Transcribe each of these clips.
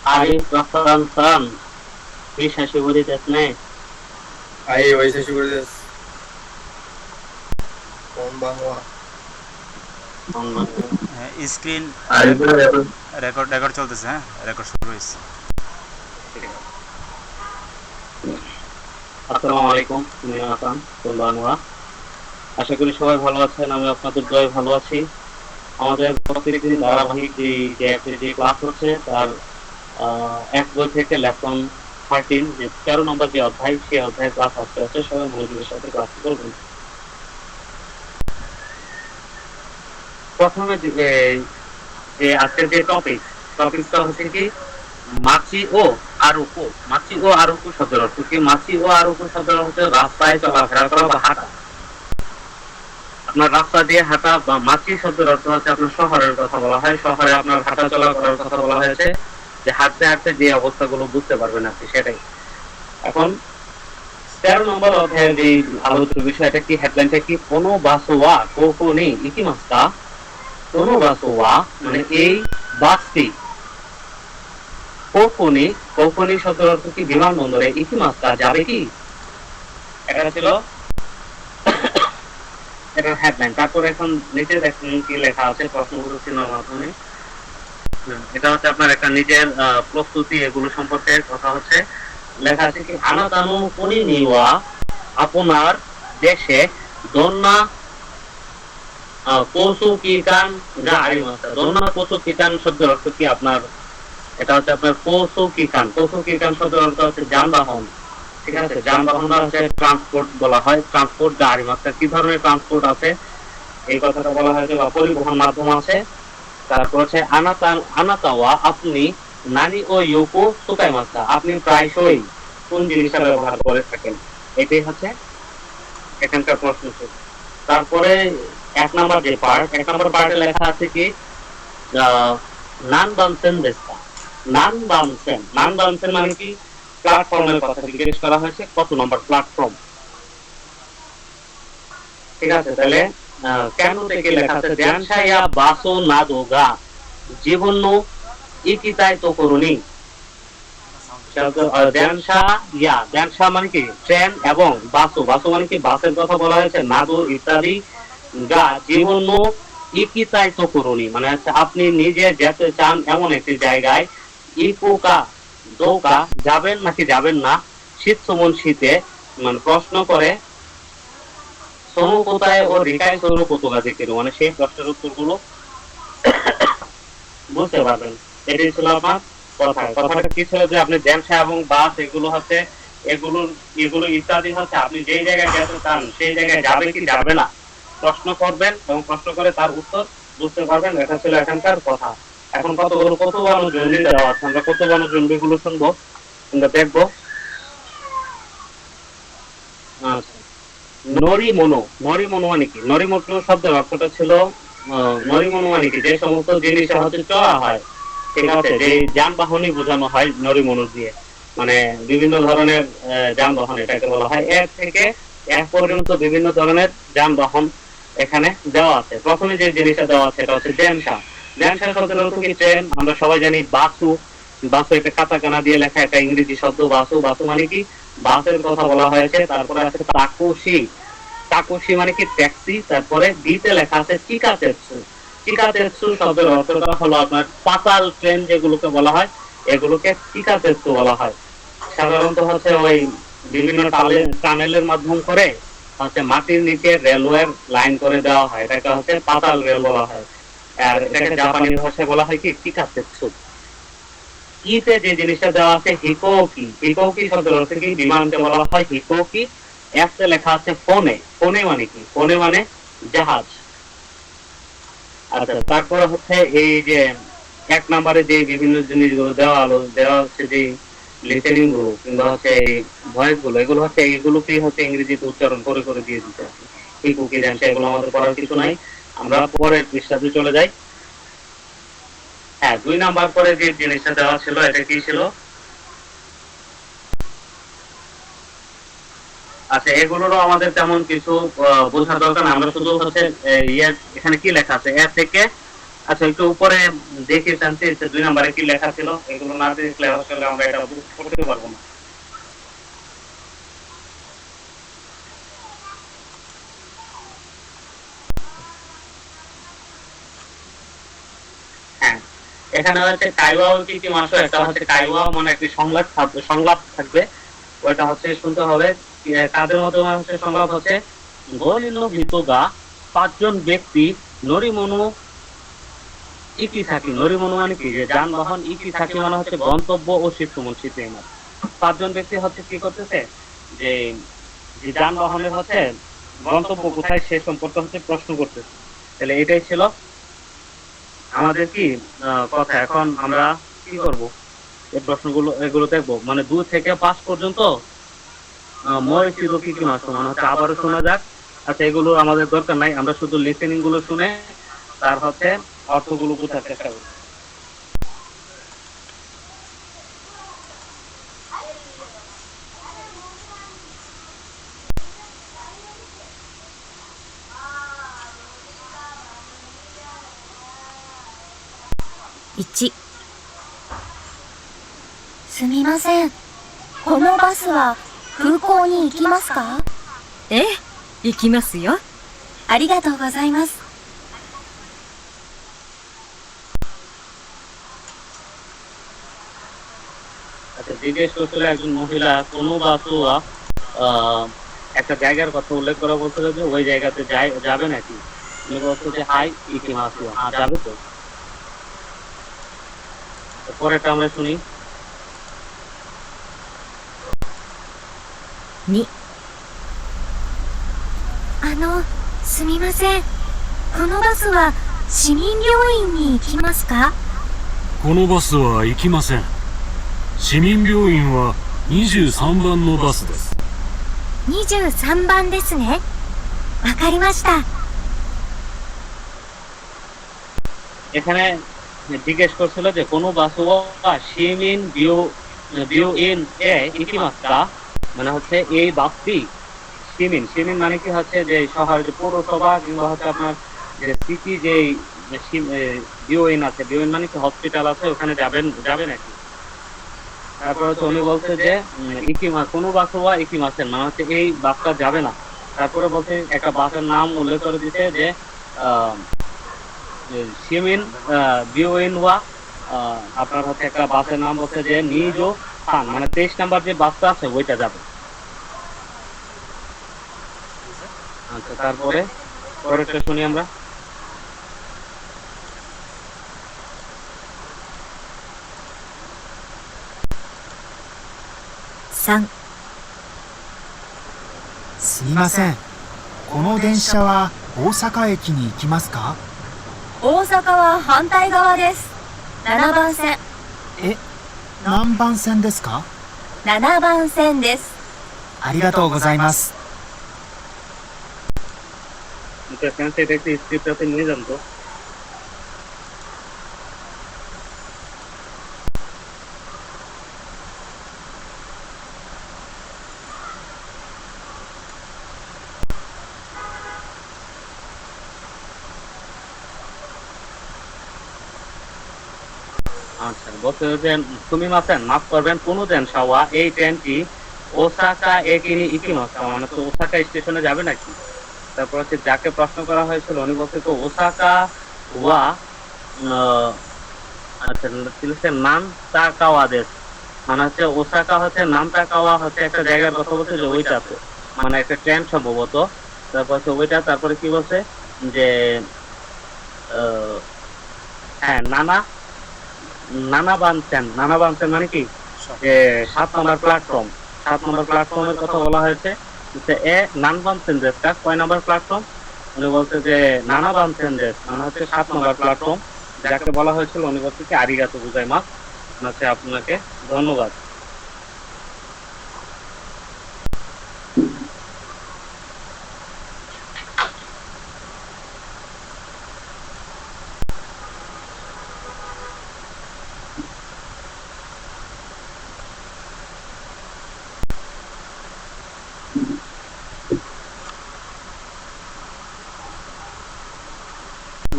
Arif Rafsan San, Vishashiburiですね。はい、お久しぶりです。こんばんは。স্ক্রিন Arif record record চলতেছে, হ্যাঁ record শুরু হয়েছে। আসসালামু আলাইকুম, মিনাসান, কোনবাংলা। আশা করি সবাই ভালো আছেন, আমি আপনাদের দয়ায় ভালো আছি। আমাদের প্রত্যেকদিন ধারাবাহিক যে ক্লাস হচ্ছে তার এক বই থেকে লেসন 13 যে 13 নম্বর যে অধ্যায়, সেই অধ্যায়ের ক্লাস আজকে হচ্ছে। সবাই মনোযোগের সাথে ক্লাস করবেন। প্রথমে যে আজকের যে টপিকটা হচ্ছে কি মাছি ও আরুকু। মাছি ও আরুকু শব্দের অর্থ কি? মাছি ও আরুকু শব্দের হচ্ছে রাস্তায় চলাফেরা করা বা হাঁটা। আপনার রাস্তা দিয়ে হাঁটা, বা মাছি শব্দের অর্থ হচ্ছে আপনার শহরের কথা বলা হয়। শহরে আপনার হাঁটা চলা করার কথা বলা হয়েছে, যে হাঁটতে হাঁটতে যে অবস্থাগুলো বুঝতে পারবেন আপনি, সেটাই। এখন 13 নম্বর অধ্যায়ের যে আলোচিত বিষয়টা কি, হেডলাইনটা কি, কোনো বাসোয়া কোকোনি ইকিমাস্তা। কোনো বাসোয়া মানে এই বাসটি, কোকোনি, কোকোনি শব্দের অর্থ কি বিমানবন্দরে, ইকিমাস্তা যাবে কি। এটা ছিল এটা হেডলাইন। তারপর এখন নিচে দেখুন কি লেখা আছে প্রশ্নগুলো চিহ্নের মাধ্যমে। এটা হচ্ছে আপনার একটা নিজের প্রস্তুতি, এগুলো সম্পর্কে কথা হচ্ছে। লেখা আছে কি, আনাতানো কোনি নিওয়া, আপনার দেশে দন্না পশু কিকান গা আরিমাস্তা। দন্না পশু কিকান শব্দের অর্থ কি আপনার, এটা হচ্ছে আপনার পশু কিকান। পশু কিকান শব্দের অর্থ হচ্ছে যানবাহন। ঠিক আছে, যানবাহনটা হচ্ছে ট্রান্সপোর্ট বলা হয়। ট্রান্সপোর্ট গা আরিমাস্তা, কি ধরনের ট্রান্সপোর্ট আছে এই কথাটা বলা হয়েছে, বা পরিবহন মাধ্যম আছে। তারপর হচ্ছে আনাতাওয়া আপনি, নানি ও ইউকো সুকাই মাস্তা, আপনি প্রায়শই কোন জিনিসটা ব্যবহার করে থাকেন। এটাই হচ্ছে এখানকার প্রশ্ন ছিল। তারপরে এক নম্বর পার্টে লেখা আছে কি, নান বানসেন দেস্তা। নান বানসেন মানে কি, প্ল্যাটফর্মের কথা জিজ্ঞেস করা হয়েছে, কত নম্বর প্ল্যাটফর্ম। ঠিক আছে, তাহলে কেন থেকে লেখা আছে, দেনশায়া বাসো না দোগা জীবন ইকিতাই তো করুনি। দেনশা মানে কি ট্রেন, এবং বাসো মানে কি বাসের কথা বলা হয়েছে, নাদো ইত্যাদি, গা জীবন ইকিতাই তো করুনি মানে হচ্ছে আপনি নিজে যেতে চান এমন একটি জায়গায়, ইকুকা দৌকা যাবেন নাকি যাবেন না, শীত সমন শীতে, মানে প্রশ্ন করে সমু কোথায় ও রিকাই সরু কোথায় দেখেন, মানে সেই প্রশ্নের উত্তরগুলো বুঝতে পারবেন। এটাই ছিল আপনার কথাটা কি ছিল, যে আপনি জ্যামসা এবং বাস এগুলো হচ্ছে, এগুলো এগুলো ইত্যাদি হচ্ছে আপনি যেই জায়গায় যেতে চান সেই জায়গায় যাবে কি যাবে না প্রশ্ন করবেন, এবং প্রশ্ন করে তার উত্তর বুঝতে পারবেন। এটা ছিল এখানকার কথা। এখন কত বানো জরুরি দেওয়া আছে, আমরা কত বানো জরুরিগুলো শুনবো, আমরা দেখবো। আচ্ছা, নরিমনো মানে কি, নরিমনো শব্দের অর্থটা ছিল, নরিমনো মানে কি, যে সমস্ত জিনিস হচ্ছে চড়া হয়। ঠিক আছে, যে যানবাহনই বোঝানো হয় নরিমনো দিয়ে, মানে বিভিন্ন ধরনের যানবাহন এটাকে বলা হয়। এক থেকে এক পর্যন্ত বিভিন্ন ধরনের যানবাহন এখানে দেওয়া আছে। প্রথমে যে জিনিসটা দেওয়া আছে এটা হচ্ছে ড্যানসা। ড্যানসা শব্দের অর্থ কি ট্রেন, আমরা সবাই জানি। বাসু একটা কাতাকানা দিয়ে লেখা একটা ইংরেজি শব্দ, বাসু মানে কি বাসের কথা বলা হয়েছে। তারপরে আছে তাকুশি মানে কি ট্যাক্সি। তারপরে দিতে লেখা আছে চিকাতেৎসু শব্দের অর্থটা হলো আপনার পাতাল ট্রেন যেগুলোকে বলা হয়, এগুলোকে চিকাতেৎসু বলা হয়। সাধারণত হচ্ছে ওই বিভিন্ন টানেলের মাধ্যম করে হচ্ছে মাটির নিচে রেলওয়ের লাইন করে দেওয়া হয়, এটাকে হচ্ছে পাতাল রেল বলা হয়। আর এটাকে জাপানি ভাষায় বলা হয় কি চিকাতেৎসু। ইতে যে জিনিসটা দেওয়া আছে হিকোকি শব্দের অর্থ কি বিমানকে বলা হয় হিকোকি। এতে লেখা আছে ফোনে মানে কি, ফোনে মানে জাহাজ। আচ্ছা, তারপরে হচ্ছে এই যে এক নম্বরে যে বিভিন্ন জিনিসগুলো দেওয়া হচ্ছে, যে লিসেনিং গুলো কিংবা হচ্ছে এই ভয়েস গুলো, এগুলো এগুলোকেই হচ্ছে ইংরেজিতে উচ্চারণ করে করে দিয়ে দিতে হবে। হিকোকি জানছে, এগুলো আমাদের পড়ার কিছু নাই। আমরা পরের পৃষ্ঠাতে চলে যাই। হ্যাঁ, 2 নাম্বার পরে যে জিনিসটা দেওয়া ছিল এটা কি ছিল? আচ্ছা, এগুলোরও আমাদের তেমন কিছু বোঝার দরকার না, আমরা শুধু হচ্ছে এখানে কি লেখা আছে, এ থেকে আচ্ছা একটু উপরে দেখে টানতে 2 নম্বরে কি লেখা ছিল, এগুলো না দেখলে আসলে আমরা এটা করতে পারবো না। হ্যাঁ, এখানে হচ্ছে কাইওয়া ও কিকিমাসু, একটা হচ্ছে কাইওয়া মানে একটি সংলাপ থাকবে, ওটা হচ্ছে শুনতে হবে। কাদের মাধ্যমে হচ্ছে সংলাপ হচ্ছে, গলিন ভিতো গা 5 জন ব্যক্তি নরিমনু ইকিসাকি। নরিমনু মানে কি, যে যানবাহন, ইকিসাকি মানে হচ্ছে গন্তব্য ও শীতমন শীতে। 5 জন ব্যক্তি হচ্ছে কি করতেছে, যে যে যানবাহনের হচ্ছে গন্তব্য কোথায় সে সম্পর্কে হচ্ছে প্রশ্ন করতেছে। তাহলে এটাই ছিল আমাদের কি কথা। এখন আমরা কি করব, এই প্রশ্নগুলো এগুলো দেখবো, মানে 2 থেকে 5 পর্যন্ত মই ছিল কি কি মাস মানে হচ্ছে আবারও শোনা যাক। আচ্ছা এগুলো আমাদের দরকার নাই, আমরা শুধু লিসেনিং গুলো শুনে তার হচ্ছে অর্থগুলো বোঝার চেষ্টা করি।1、すみません。このバスは空港に行きますか？ええ、行きますよ。ありがとうございます。আচ্ছা জিজ্ঞেস করছিল একজন মহিলা কোনো বাসুয়া একটা জায়গার কথা উল্লেখ করা বলছিল যে ওই জায়গাতে যাবে নাকি। উনি বলছে যে হাই ইকিমাসু, হ্যাঁ যাবে তো। পরেরটা আমরা শুনি। 2、すみません。このバスは市民病院に行きますか？このバスは行きません。市民病院は23番のバスです。23番ですね。わかりました。 এখানে জিজ্ঞেস করছিল যে কোনো বাসুয়া শিমিন বিউ ইন এ ইকিমাস্কা, মানে হচ্ছে এই বাসটি শিমিন, শিমিন মানে কি হচ্ছে যে শহর, যে পৌরসভা কিংবা হচ্ছে আপনার যে সিটি, যে বিউইন আছে, বিউইন মানে কি হসপিটাল আছে, ওখানে যাবে নাকি। তারপর হচ্ছে উনি বলছে যে ইকিমা কোনো বাসুয়া ইকিমাসেন মানে হচ্ছে এই বাসটা যাবে না। তারপরে বলছে একটা বাসের নাম উল্লেখ করে দিতে যে শিমিন বিউইন ওয়া, আপনার হচ্ছে একটা বাসের নাম বলছে যে নিজো সান, মানে 23 নাম্বার যে বাসটা আছে ওইটা যাবে। আচ্ছা তারপরে পরেরটা শুনি আমরা। 3、すみません。この電車は大阪駅に行きますか？大阪は反対側です。7番線。え、何番線ですか7番線です。ありがとうございます。 এটা ফ্যান্সি, এটা একটু স্ক্রিপ্টটাতে নিয়ে যান তো। আচ্ছা বলতে যে তুমি মাসেন মাফ করবেন, কোনো দেন সাওয়া এই ট্রেনটি ওসাকা একিনি ইকিমাসকা, মানে তো ওসাকা স্টেশনে যাবে নাকি। তারপর হচ্ছে যাকে প্রশ্ন করা হয়েছিল উনি বলছে তো ওসাকা ওয়া আচ্ছা নাম তাকাওয়া দেশ, মানে হচ্ছে ওসাকা হচ্ছে নাম তাকাওয়া হচ্ছে একটা জায়গার কথা বলছে যে ওইটাতে, মানে একটা ট্রেন সম্ভবত। তারপর হচ্ছে ওইটা, তারপরে কি বলছে যে হ্যাঁ নানা বানছেন মানে কি, যে 7 নম্বর প্ল্যাটফর্ম, 7 নম্বর প্ল্যাটফর্মের কথা বলা হয়েছে। এ নান বানছেন দেশটা কয় নম্বর প্ল্যাটফর্ম, উনি বলছে যে নানা বানছেন দেশ মানে হচ্ছে 7 নম্বর প্ল্যাটফর্ম। যাকে বলা হয়েছিল উনি বলছে কি আরিগাতো গোজাইমাস, হচ্ছে আপনাকে ধন্যবাদ।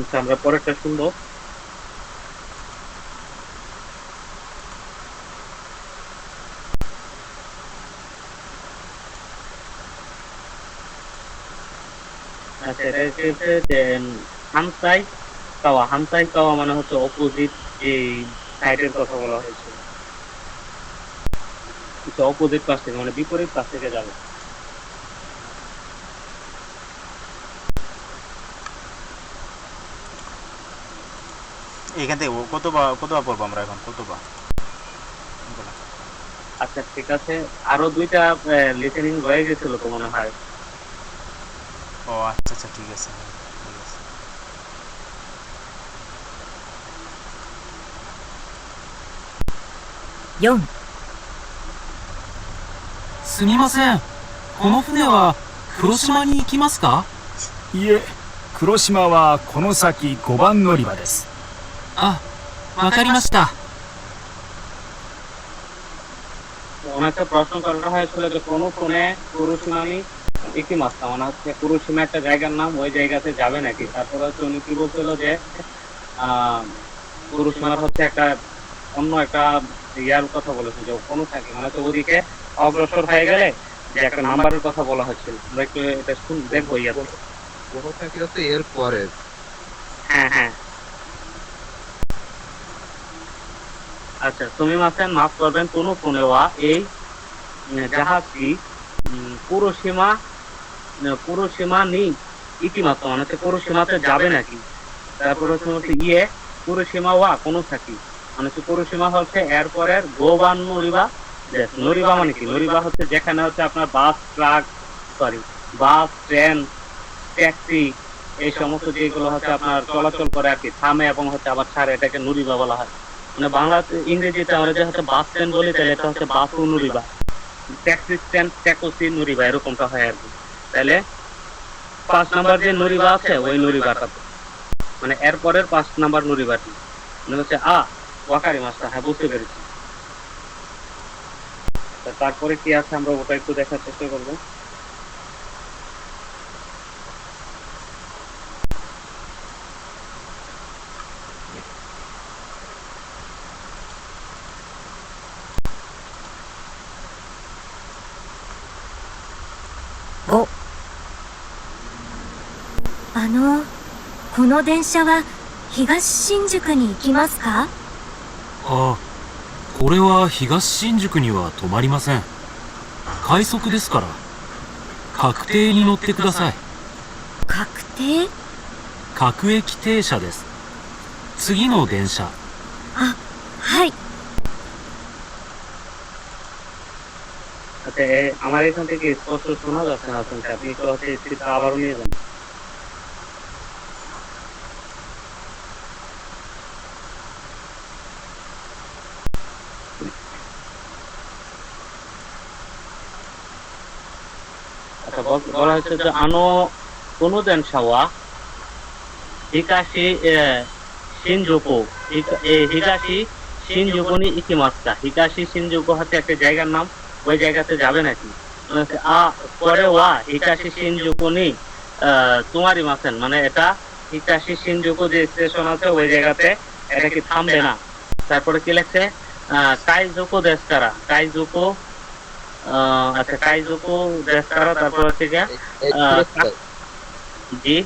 আচ্ছা আমরা পরেরটা শুনবো। আচ্ছা, এটা হচ্ছে যে হামসাই কাওয়া। হামসাই কাওয়া মানে হচ্ছে অপোজিট এই সাইডের কথা বলা হয়েছে, কিছু অপোজিট পাশ থেকে মানে বিপরীত পাশ থেকে যাবে। এখান থেকে কতবার পড়বো আমরা এখন, কতবার? আচ্ছা ঠিক আছে, আরো দুইটা লিসেনিং রয়ে গেছিল তো মনে হয়। ও আচ্ছা আচ্ছা, ঠিক আছে, ঠিক আছে।4、すみません。この船は黒島に行きますか？いえ、黒島はこの先5番乗り場です。あ、わかりました。 ওনাকে প্রশ্ন করা হয়েছিল যে কোন ফোনে কুরুশিমানি ইকিমাস্তা মানে হচ্ছে কুরুশিমা একটা জায়গার নাম, ওই জায়গাতে যাবে নাকি। তারপরে হচ্ছে উনি কি বলছিল যে কুরুশিমার হচ্ছে একটা অন্য একটা ইয়ার কথা বলেছে যে কোনো থাকে মানে হচ্ছে ওদিকে অগ্রসর হয়ে গেলে যে একটা নাম্বারের কথা বলা হচ্ছিল। আমরা একটু এটা দেখবো ইয়া। কোনোটাকি হচ্ছে এর পরে। হ্যাঁ হ্যাঁ আচ্ছা, তুমি মাসেন মাফ করবেন, কোনো ফোনেওয়া এই জাহাজটি পুরোসীমা নেই ইতিমাত্র মানে হচ্ছে পুরোসীমাতে যাবে নাকি। তারপরে হচ্ছে ইয়ে পুরোসীমা ওয়া কোনো থাকি মানে হচ্ছে পুরোসীমা হচ্ছে এরপরের গোবান নরিবা। নরিবা মানে কি, নরিবা হচ্ছে যেখানে হচ্ছে আপনার bus truck bus train taxi এই সমস্ত যেগুলো হচ্ছে আপনার চলাচল করে আর কি, থামে এবং হচ্ছে আবার ছাড়ে, এটাকে নরিবা বলা হয়। মানে বাংলা ইংরেজিতে আমরা যে হচ্ছে বাস স্ট্যান্ড বলি তাহলে এটা হচ্ছে বাসু নরিবা, ট্যাক্সি স্ট্যান্ড ট্যাক্সি নরিবা এরকমটা হয় আর কি। তাহলে 5 নাম্বার যে নরিবা আছে ওই নরিবাটা মানে এরপরের 5 নাম্বার নরিবাটি মানে হচ্ছে ওয়াকারি মাস্টার। হ্যাঁ বুঝতে পেরেছি। তারপরে কি আছে আমরা ওটা একটু দেখার চেষ্টা করবো।5、この電車は東新宿に行きますか？あ、これは東新宿には止まりません。快速ですから。確定に乗ってください。確定？各駅停車です。次の電車。あ、はい。 আচ্ছা আমার এখান থেকে স্পষ্ট শোনা যাচ্ছে না, শুনতে আপনি একটু হচ্ছে স্পিডটা আবারও নিয়ে যান। আচ্ছা বলা হচ্ছে যে কোনো দেন সাওয়া হিকাশি শিনজুকু হিকাশি শিনজুকু নি ইকিমাস্তা। হিকাশি শিনজুকু হচ্ছে একটা জায়গার নাম, ওই জায়গাতে যাবে নাকি। পরে ওয়া হিকাশি শিনজুকু নি তোমারই মাসেন মানে এটা হিকাশি শিনজুকু যে স্টেশন আছে ওই জায়গাতে এটা কি থামবে না। তারপরে কি লেখছে কাইজুকু দেশকারা, কাইজুকু আচ্ছা কাইজুকু দেশকারা। তারপর হচ্ছে কি জি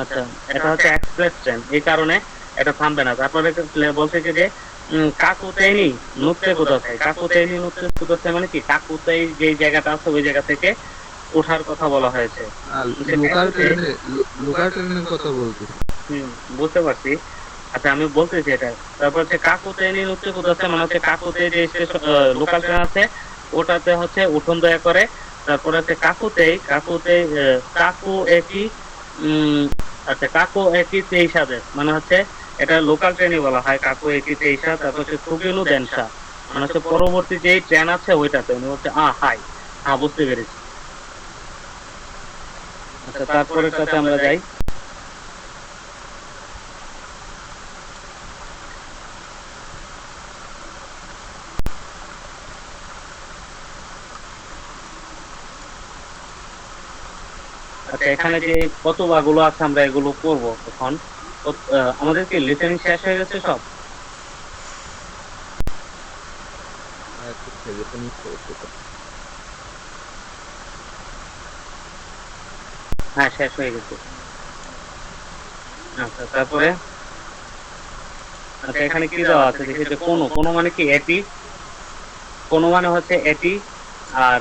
আচ্ছা এটা হচ্ছে এক্সপ্রেস ট্রেন, এই কারণে এটা থামবে না। তারপরে বলছে কি যে কাকুতেইনি নুতে কোথায়, কাকুতেইনি নুতে কোথায় মানে কি কাকুতেই যে জায়গাটা আছে ওই জায়গা থেকে ওঠার কথা বলা হয়েছে। লোকাল ট্রেনের কথা বলছি। বুঝতে পারছি। আচ্ছা আমি বলতেছি এটা। তারপর হচ্ছে কাকুতেইনি নুতে কোথায় মানে হচ্ছে কাকুতে যে লোকাল ট্রেন আছে ওটাতে হচ্ছে উঠুন দয়া করে। তারপরে হচ্ছে কাকু একই আচ্ছা কাকু একই 23 মানে হচ্ছে এটা লোকাল ট্রেনই বলা হয় কাকু একই 23। তারপর হচ্ছে সুগিনু দেনসা মানে হচ্ছে পরবর্তী যে ট্রেন আছে ওইটাতে উনি হচ্ছে হাই। হ্যাঁ বুঝতে পেরেছি। আচ্ছা তারপরেরটাতে আমরা যাই। আচ্ছা এখানে যে কতবাগুলো আছে আমরা এগুলো করবো এখন। আমাদের কি লিসেনিং শেষ হয়ে গেছে সব? হ্যাঁ, শেষ হয়ে গেছে। আচ্ছা, তারপরে আচ্ছা এখানে কি দেওয়া আছে দেখি, যে কোনো, কোনো মানে কি এটি, কোনো মানে হচ্ছে এটি। আর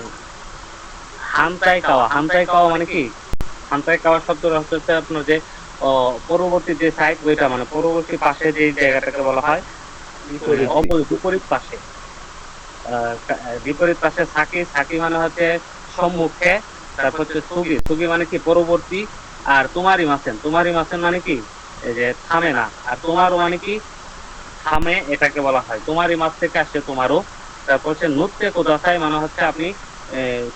হামতাই কাওয়া, হামতাই কাওয়া মানে কি, হামতাই কাওয়া শব্দটা হচ্ছে আপনার যে পরবর্তী যে সাইড, ওইটা মানে পরবর্তী পাশে যে জায়গাটাকে বলা হয় বিপরীত পাশে। বিপরীত পাশে সাকি, সাকি মানে হচ্ছে সম্মুখে। তারপর হচ্ছে সুগি, সুগি মানে কি পরবর্তী। আর তোমারই মাসেন, তোমারই মাসেন মানে কি এই যে থামে না। আর তোমারও মানে কি থামে, এটাকে বলা হয় তোমারই মাছ থেকে আসছে তোমারও। তারপর হচ্ছে নুত্তে কুদাসাই মানে হচ্ছে আপনি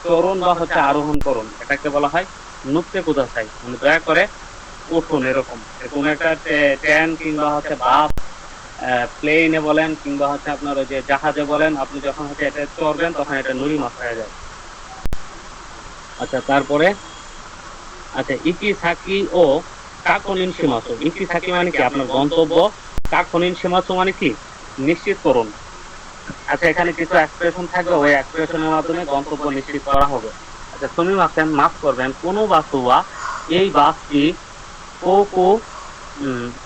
চরণ বা হচ্ছে আরোহণ করুন, এটাকে বলা হয় নুত্তে কুদাসাই, মানে দয়া করে উঠুন। এরকম কোন একটা ট্রেন কিংবা হচ্ছে বাস, প্লেনে বলেন কিংবা হচ্ছে আপনার ওই যে জাহাজে বলেন, আপনি যখন হচ্ছে এটা চড়বেন তখন এটা নুরি মাছ হয়ে যায়। আচ্ছা, তারপরে আচ্ছা ইকি সাকি ও কাকনিন সীমাসু, ইকি সাকি মানে কি আপনার গন্তব্য, কাকনিন সীমাসু মানে কি নিশ্চিত করুন। আচ্ছা, এখানে কিছু এক্সপ্রেশন থাকবে, ওই এক্সপ্রেশনের মাধ্যমে গন্তব্য নিশ্চিত করা হবে। আচ্ছা, তুমি মাসেন মাফ করবেন, কোনো বাসুয়া এই বাসটি কোকো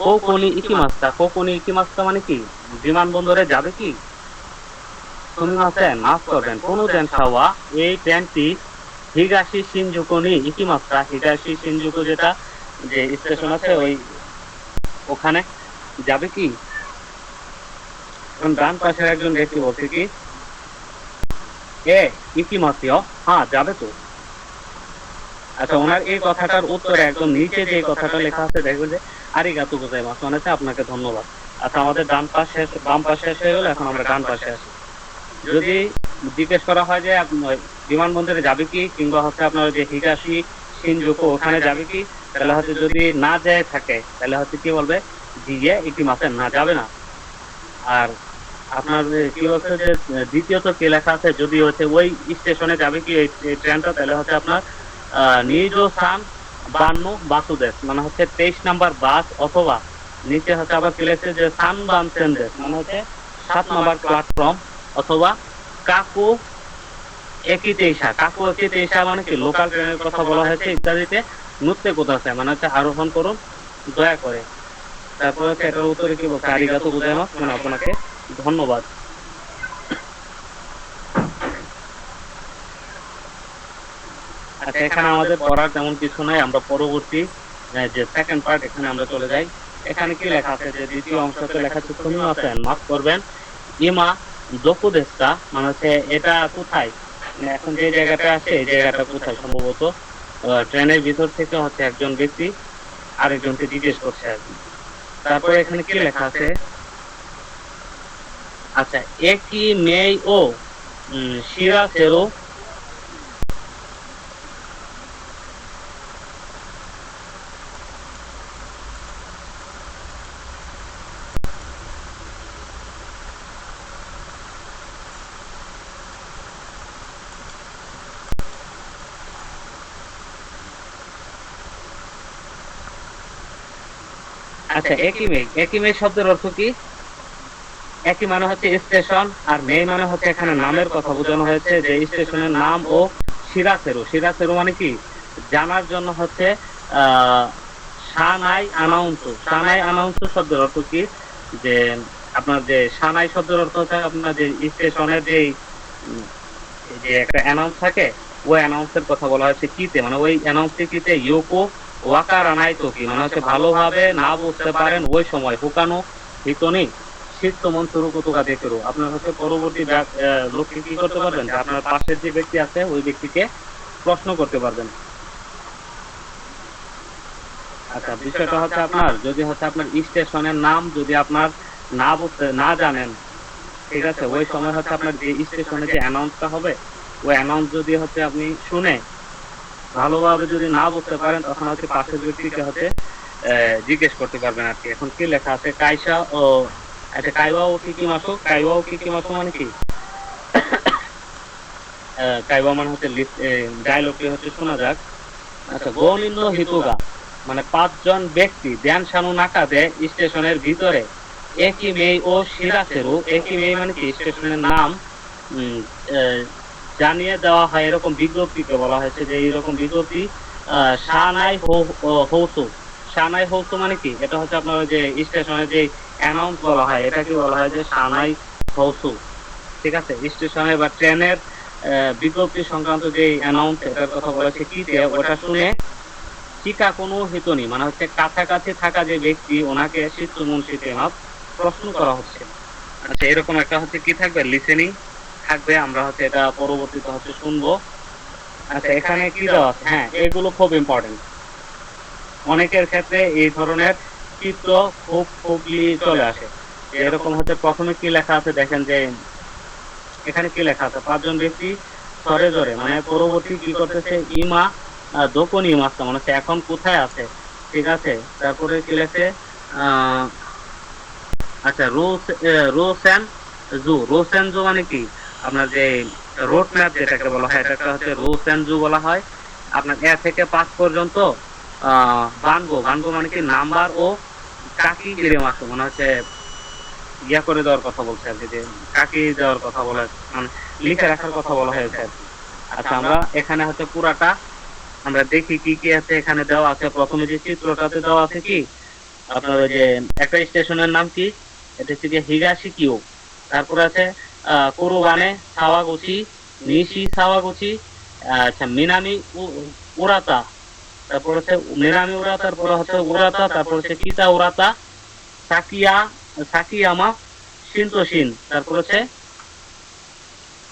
কোকোনি ইকিমাস্তা, কোকোনি ইকিমাস্তা মানে কি বিমানবন্দরে যাবে কি। তুমি মাসেন মাফ করবেন, কোনো দেনসাওয়া এই ট্রেনটি হিগাশি শিনজুকু নি ইকিমাস্তা, হিগাশি শিনজুকু যেটা যে স্টেশন আছে ওই ওখানে যাবে কি। এখন ডান পাশের একজন ব্যক্তি বলছে কি ইকিমাসিও, হ্যাঁ যাবে তো। আচ্ছা, ওনার এই কথাটার উত্তরে একদম নিচে যে কথাটা লেখা আছে দেখবেন যে আরিগাতো গোজাইমাসু মানে হচ্ছে আপনাকে ধন্যবাদ। আচ্ছা, আমাদের ডান পাশে বাম পাশে শেষ হয়ে গেল, এখন আমরা ডান পাশে আসি। যদি জিজ্ঞেস করা হয় যে বিমানবন্দরে যাবে কি কিংবা হচ্ছে আপনার যে হিগাশি শিনজুকু ওখানে যাবে কি, তাহলে হচ্ছে যদি না যায় থাকে তাহলে হচ্ছে কি বলবে, জিয়ে ইকিমাসেন, না যাবে না। আর আপনার কি বলছে যে দ্বিতীয়ত কি লেখা আছে, যদি হচ্ছে ওই স্টেশনে যাবে কি এই ট্রেনটা, তাহলে হচ্ছে আপনার নিজো সান বান্নু বাসুদেশ মানে হচ্ছে 23 নাম্বার বাস, অথবা নিচে হচ্ছে আবার কি লেখছে যে সান বান সেন্দেশ মানে হচ্ছে 7 নাম্বার প্ল্যাটফর্ম, অথবা কাকু একই তেইশা, কাকু একই তেইশা মানে কি লোকাল ট্রেনের কথা বলা হয়েছে ইত্যাদিতে। নুত্তে কোথায় মানে হচ্ছে আরোহণ করুন দয়া করে। তারপর হচ্ছে এটার উত্তরে কি বলছে, আরিগাতো গোজাইমাসু মানে আপনাকে ধন্যবাদ। আচ্ছা, এখানে আমাদের পড়ার তেমন কিছু নাই, আমরা পরবর্তী যে সেকেন্ড পার্ট এখানে আমরা চলে যাই। এখানে কি লেখা আছে, যে দ্বিতীয় অংশতে লেখা আছে তুমি আছেন মাফ করবেন, ইমা দোকু দেশকা মানে হচ্ছে এটা কোথায়, মানে এখন যে জায়গাটা আছে এই জায়গাটা কোথায়। সম্ভবত ট্রেনের ভিতর থেকে হচ্ছে একজন ব্যক্তি আরেকজনকে জিজ্ঞেস করছে আর কি। তারপরে এখানে কি লেখা আছে, আচ্ছা একই মেই ও শিরা সেরো, আচ্ছা একই মেই, একই মেই শব্দের অর্থ কি, একই মানে হচ্ছে স্টেশন, আর মেই মানে হচ্ছে এখানে নামের কথা বোঝানো হয়েছে, যে স্টেশনের নাম। ও শিরাসেরু, শিরাসেরু মানে কি জানার জন্য হচ্ছে সানাই আনাউন্স, সানাই আনাউন্স শব্দের অর্থ কি, যে আপনার যে সানাই শব্দের অর্থ হচ্ছে আপনার যে স্টেশনের যে একটা অ্যানাউন্স থাকে, ওই অ্যানাউন্সের কথা বলা হয়েছে কিতে, মানে ওই অ্যানাউন্সটি কিতে ইয়োকো ওয়াকার আনাই তো কি মানে হচ্ছে ভালোভাবে না বুঝতে পারেন ওই সময় হুকানো হিতনি শীত মন শুরু কতকা দেখে আপনার হচ্ছে পরবর্তী লোককে কি করতে পারবেন, যে আপনার পাশের যে ব্যক্তি আছে ওই ব্যক্তিকে প্রশ্ন করতে পারবেন। আচ্ছা, বিষয়টা হচ্ছে আপনার যদি হচ্ছে আপনার স্টেশনের নাম যদি আপনার না জানেন, ঠিক আছে, ওই সময় হচ্ছে আপনার যে স্টেশনে যে অ্যানাউন্সটা হবে ওই অ্যানাউন্স যদি হচ্ছে আপনি শুনে ভালোভাবে যদি না বুঝতে পারেন, তখন হচ্ছে পাশের ব্যক্তিকে হচ্ছে জিজ্ঞেস করতে পারবেন আর কি। এখন কি লেখা আছে, কাইসা ও আচ্ছা কাইওয়াও কি মাসো, কাইওয়াও কি মাসো মানে কি, কাইওয়া মানে হচ্ছে ডায়লগটি হচ্ছে শোনা যাক। আচ্ছা, গৌনিন্দ হিতুগা মানে 5 জন ব্যক্তি ধ্যান শানু নাকা দেয় স্টেশনের ভিতরে, একই মেই ও শিরাসেরু, একই মেই মানে কি স্টেশনের নাম জানিয়ে দেওয়া হয়, এরকম বিজ্ঞপ্তিকে বলা হয়েছে, যে এইরকম বিজ্ঞপ্তি শানাই হৌসু। শানাই হৌসু মানে কি? এটা হচ্ছে আপনার ওই যে স্টেশনে যে অ্যানাউন্স বলা হয়, এটা কি বলা হয় যে শানাই হৌসু। ঠিক আছে, স্টেশনে বা ট্রেনের বিজ্ঞপ্তি সংক্রান্ত যে অ্যানাউন্স এটার কথা বলেছে কি, ওটা শুনে চিকা কোনো হিতনি মানে হচ্ছে কাছাকাছি থাকা যে ব্যক্তি ওনাকে শিশুমন শীতেনাথ প্রশ্ন করা হচ্ছে। আচ্ছা, এরকম একটা হচ্ছে কি থাকবে, লিসেনিং থাকবে, আমরা হচ্ছে এটা পরবর্তীতে হচ্ছে শুনবো। আচ্ছা, এখানে কি দেওয়া আছে? হ্যাঁ, এগুলো খুব ইম্পর্টেন্ট। অনেকের ক্ষেত্রে এই ধরনের চিত্র খুব খুবই চলে আসে। এরকম হচ্ছে প্রথমে কি লেখা আছে দেখেন, যে এখানে কি লেখা আছে, 5জন ব্যক্তি সরে জরে মানে পরবর্তী কি করতেছে, ইমা দোকন ইমাস্তা মানে হচ্ছে এখন কোথায় আছে। ঠিক আছে, তারপরে কি লেখছে, আহ আচ্ছা, রোসেন জু। রোসেন জু মানে কি, আপনার যে রোড ম্যাপ যেটাকে বলা হয়, এটাকে হচ্ছে রোসেন জু বলা হয়। আপনার 1 থেকে 5 পর্যন্ত বানগো। বানগো মানে কি নাম্বার ও কাকি গিরে মাস মানে হচ্ছে ইয়া করে দেওয়ার কথা বলছে আর কি, যে কাকি দেওয়ার কথা বলা, মানে লিখে রাখার কথা বলা হয়েছে আর কি। আচ্ছা, আমরা এখানে হচ্ছে পুরাটা আমরা দেখি কি কি আছে এখানে দেওয়া আছে। প্রথমে যে চিত্রটাতে দেওয়া আছে কি, আপনার ওই যে একটা স্টেশনের নাম কি, এটা হচ্ছে গিয়ে হিগাশিকিও। তারপরে আছে কোরোবানে সাওয়াগুচি, নিশি সাওয়াগুচি, আচ্ছা মিনামি উরাতা, তারপর হচ্ছে মিনামি উরাতা, তারপর হচ্ছে উরাতা, তারপর হচ্ছে কিতা উরাতা, সাকিয়া সাকিয়ামা শিন্তোশিন, তারপর হচ্ছে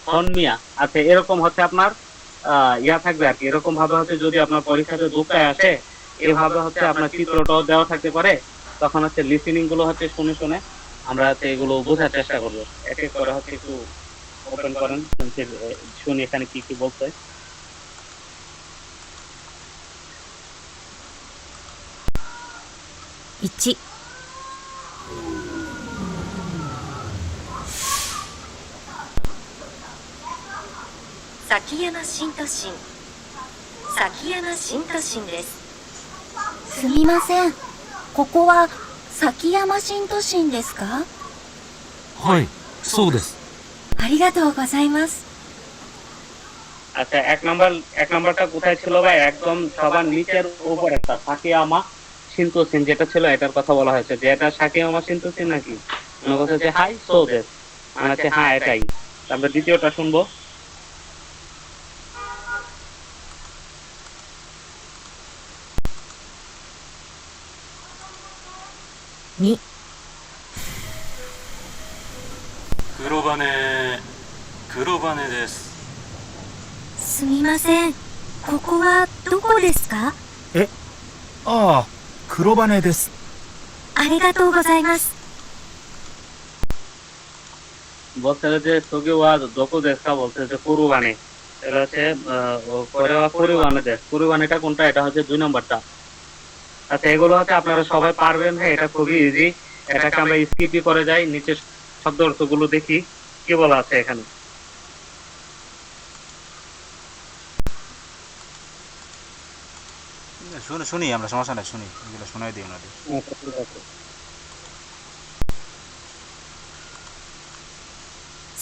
হনমিয়া। আচ্ছা, এরকম হচ্ছে আপনার ইয়া থাকবে আর কি। এরকম ভাবে হচ্ছে যদি আপনার পরীক্ষাতে দুটায় আসে, এভাবে হচ্ছে আপনার চিত্রটাও দেওয়া থাকতে পারে। তখন হচ্ছে লিসেনিং গুলো হচ্ছে শুনে শুনে আমরা হচ্ছে এগুলো বোঝার চেষ্টা করবো। এক এক করে হচ্ছে একটু ওপেন করেন, শুনি এখানে কি কি বলছে। 1、崎山新都心。崎山新都心です。すみません。ここは崎山新都心ですか？はい、そうです。ありがとうございます。 আচ্ছা, এক নাম্বারটা কোথায় ছিল ভাই? একদম সবার নিচের উপর একটা সাকিয়ামা শিন্তোসিন যেটা ছিল, এটার কথা বলা হয়েছে যে এটা সাকিয়ামা শিন্তোসিন নাকি, মনে করছে যে হাই সোদেস মানে হচ্ছে হ্যাঁ এটাই। তারপরে দ্বিতীয়টা শুনবো। 2、黒羽、黒羽です。すみません。ここはどこですか？ああ、黒羽です。ありがとうございます。 বলছে যে সুগিওয়া দোকো দেশকা বলছে যে কুরুবানে, এটা হচ্ছে কুরুবানে দেশ। কুরুবানেটা কোনটা? এটা হচ্ছে 2 নম্বরটা। আচ্ছা, এগুলো হচ্ছে আপনারা সবাই পারবেন ভাই, এটা খুবই ইজি। এটাকে আমরা স্কিপই করে যাই, নিচে শব্দ অর্থগুলো দেখি কি বলা আছে এখানে। শুনি আমরা, সমস্যা নাই, শুনি, এগুলো শোনাই দিই ওনাদের। আচ্ছা, ঠিক আছে।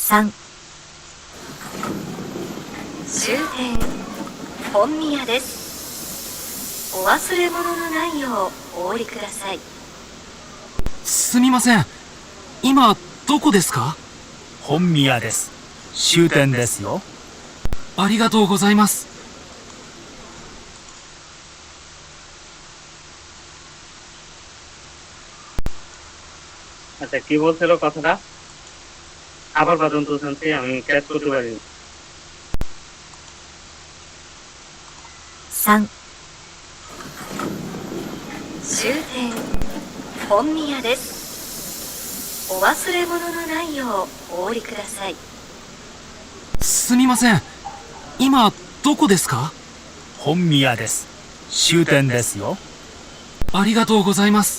3、終点本宮です。お忘れ物のないようお降りください。すみません。今、どこですか？本宮です。終点ですよ。ありがとうございます。 আচ্ছা, কি বলছিল কথাটা আবার পর্যন্ত শুনছি, আমি ক্যাচ করতে পারিনি। 3、終点本宮です。お忘れ物のないようお降りください。すみません。今、どこですか？本宮です。終点ですよ。ありがとうございます。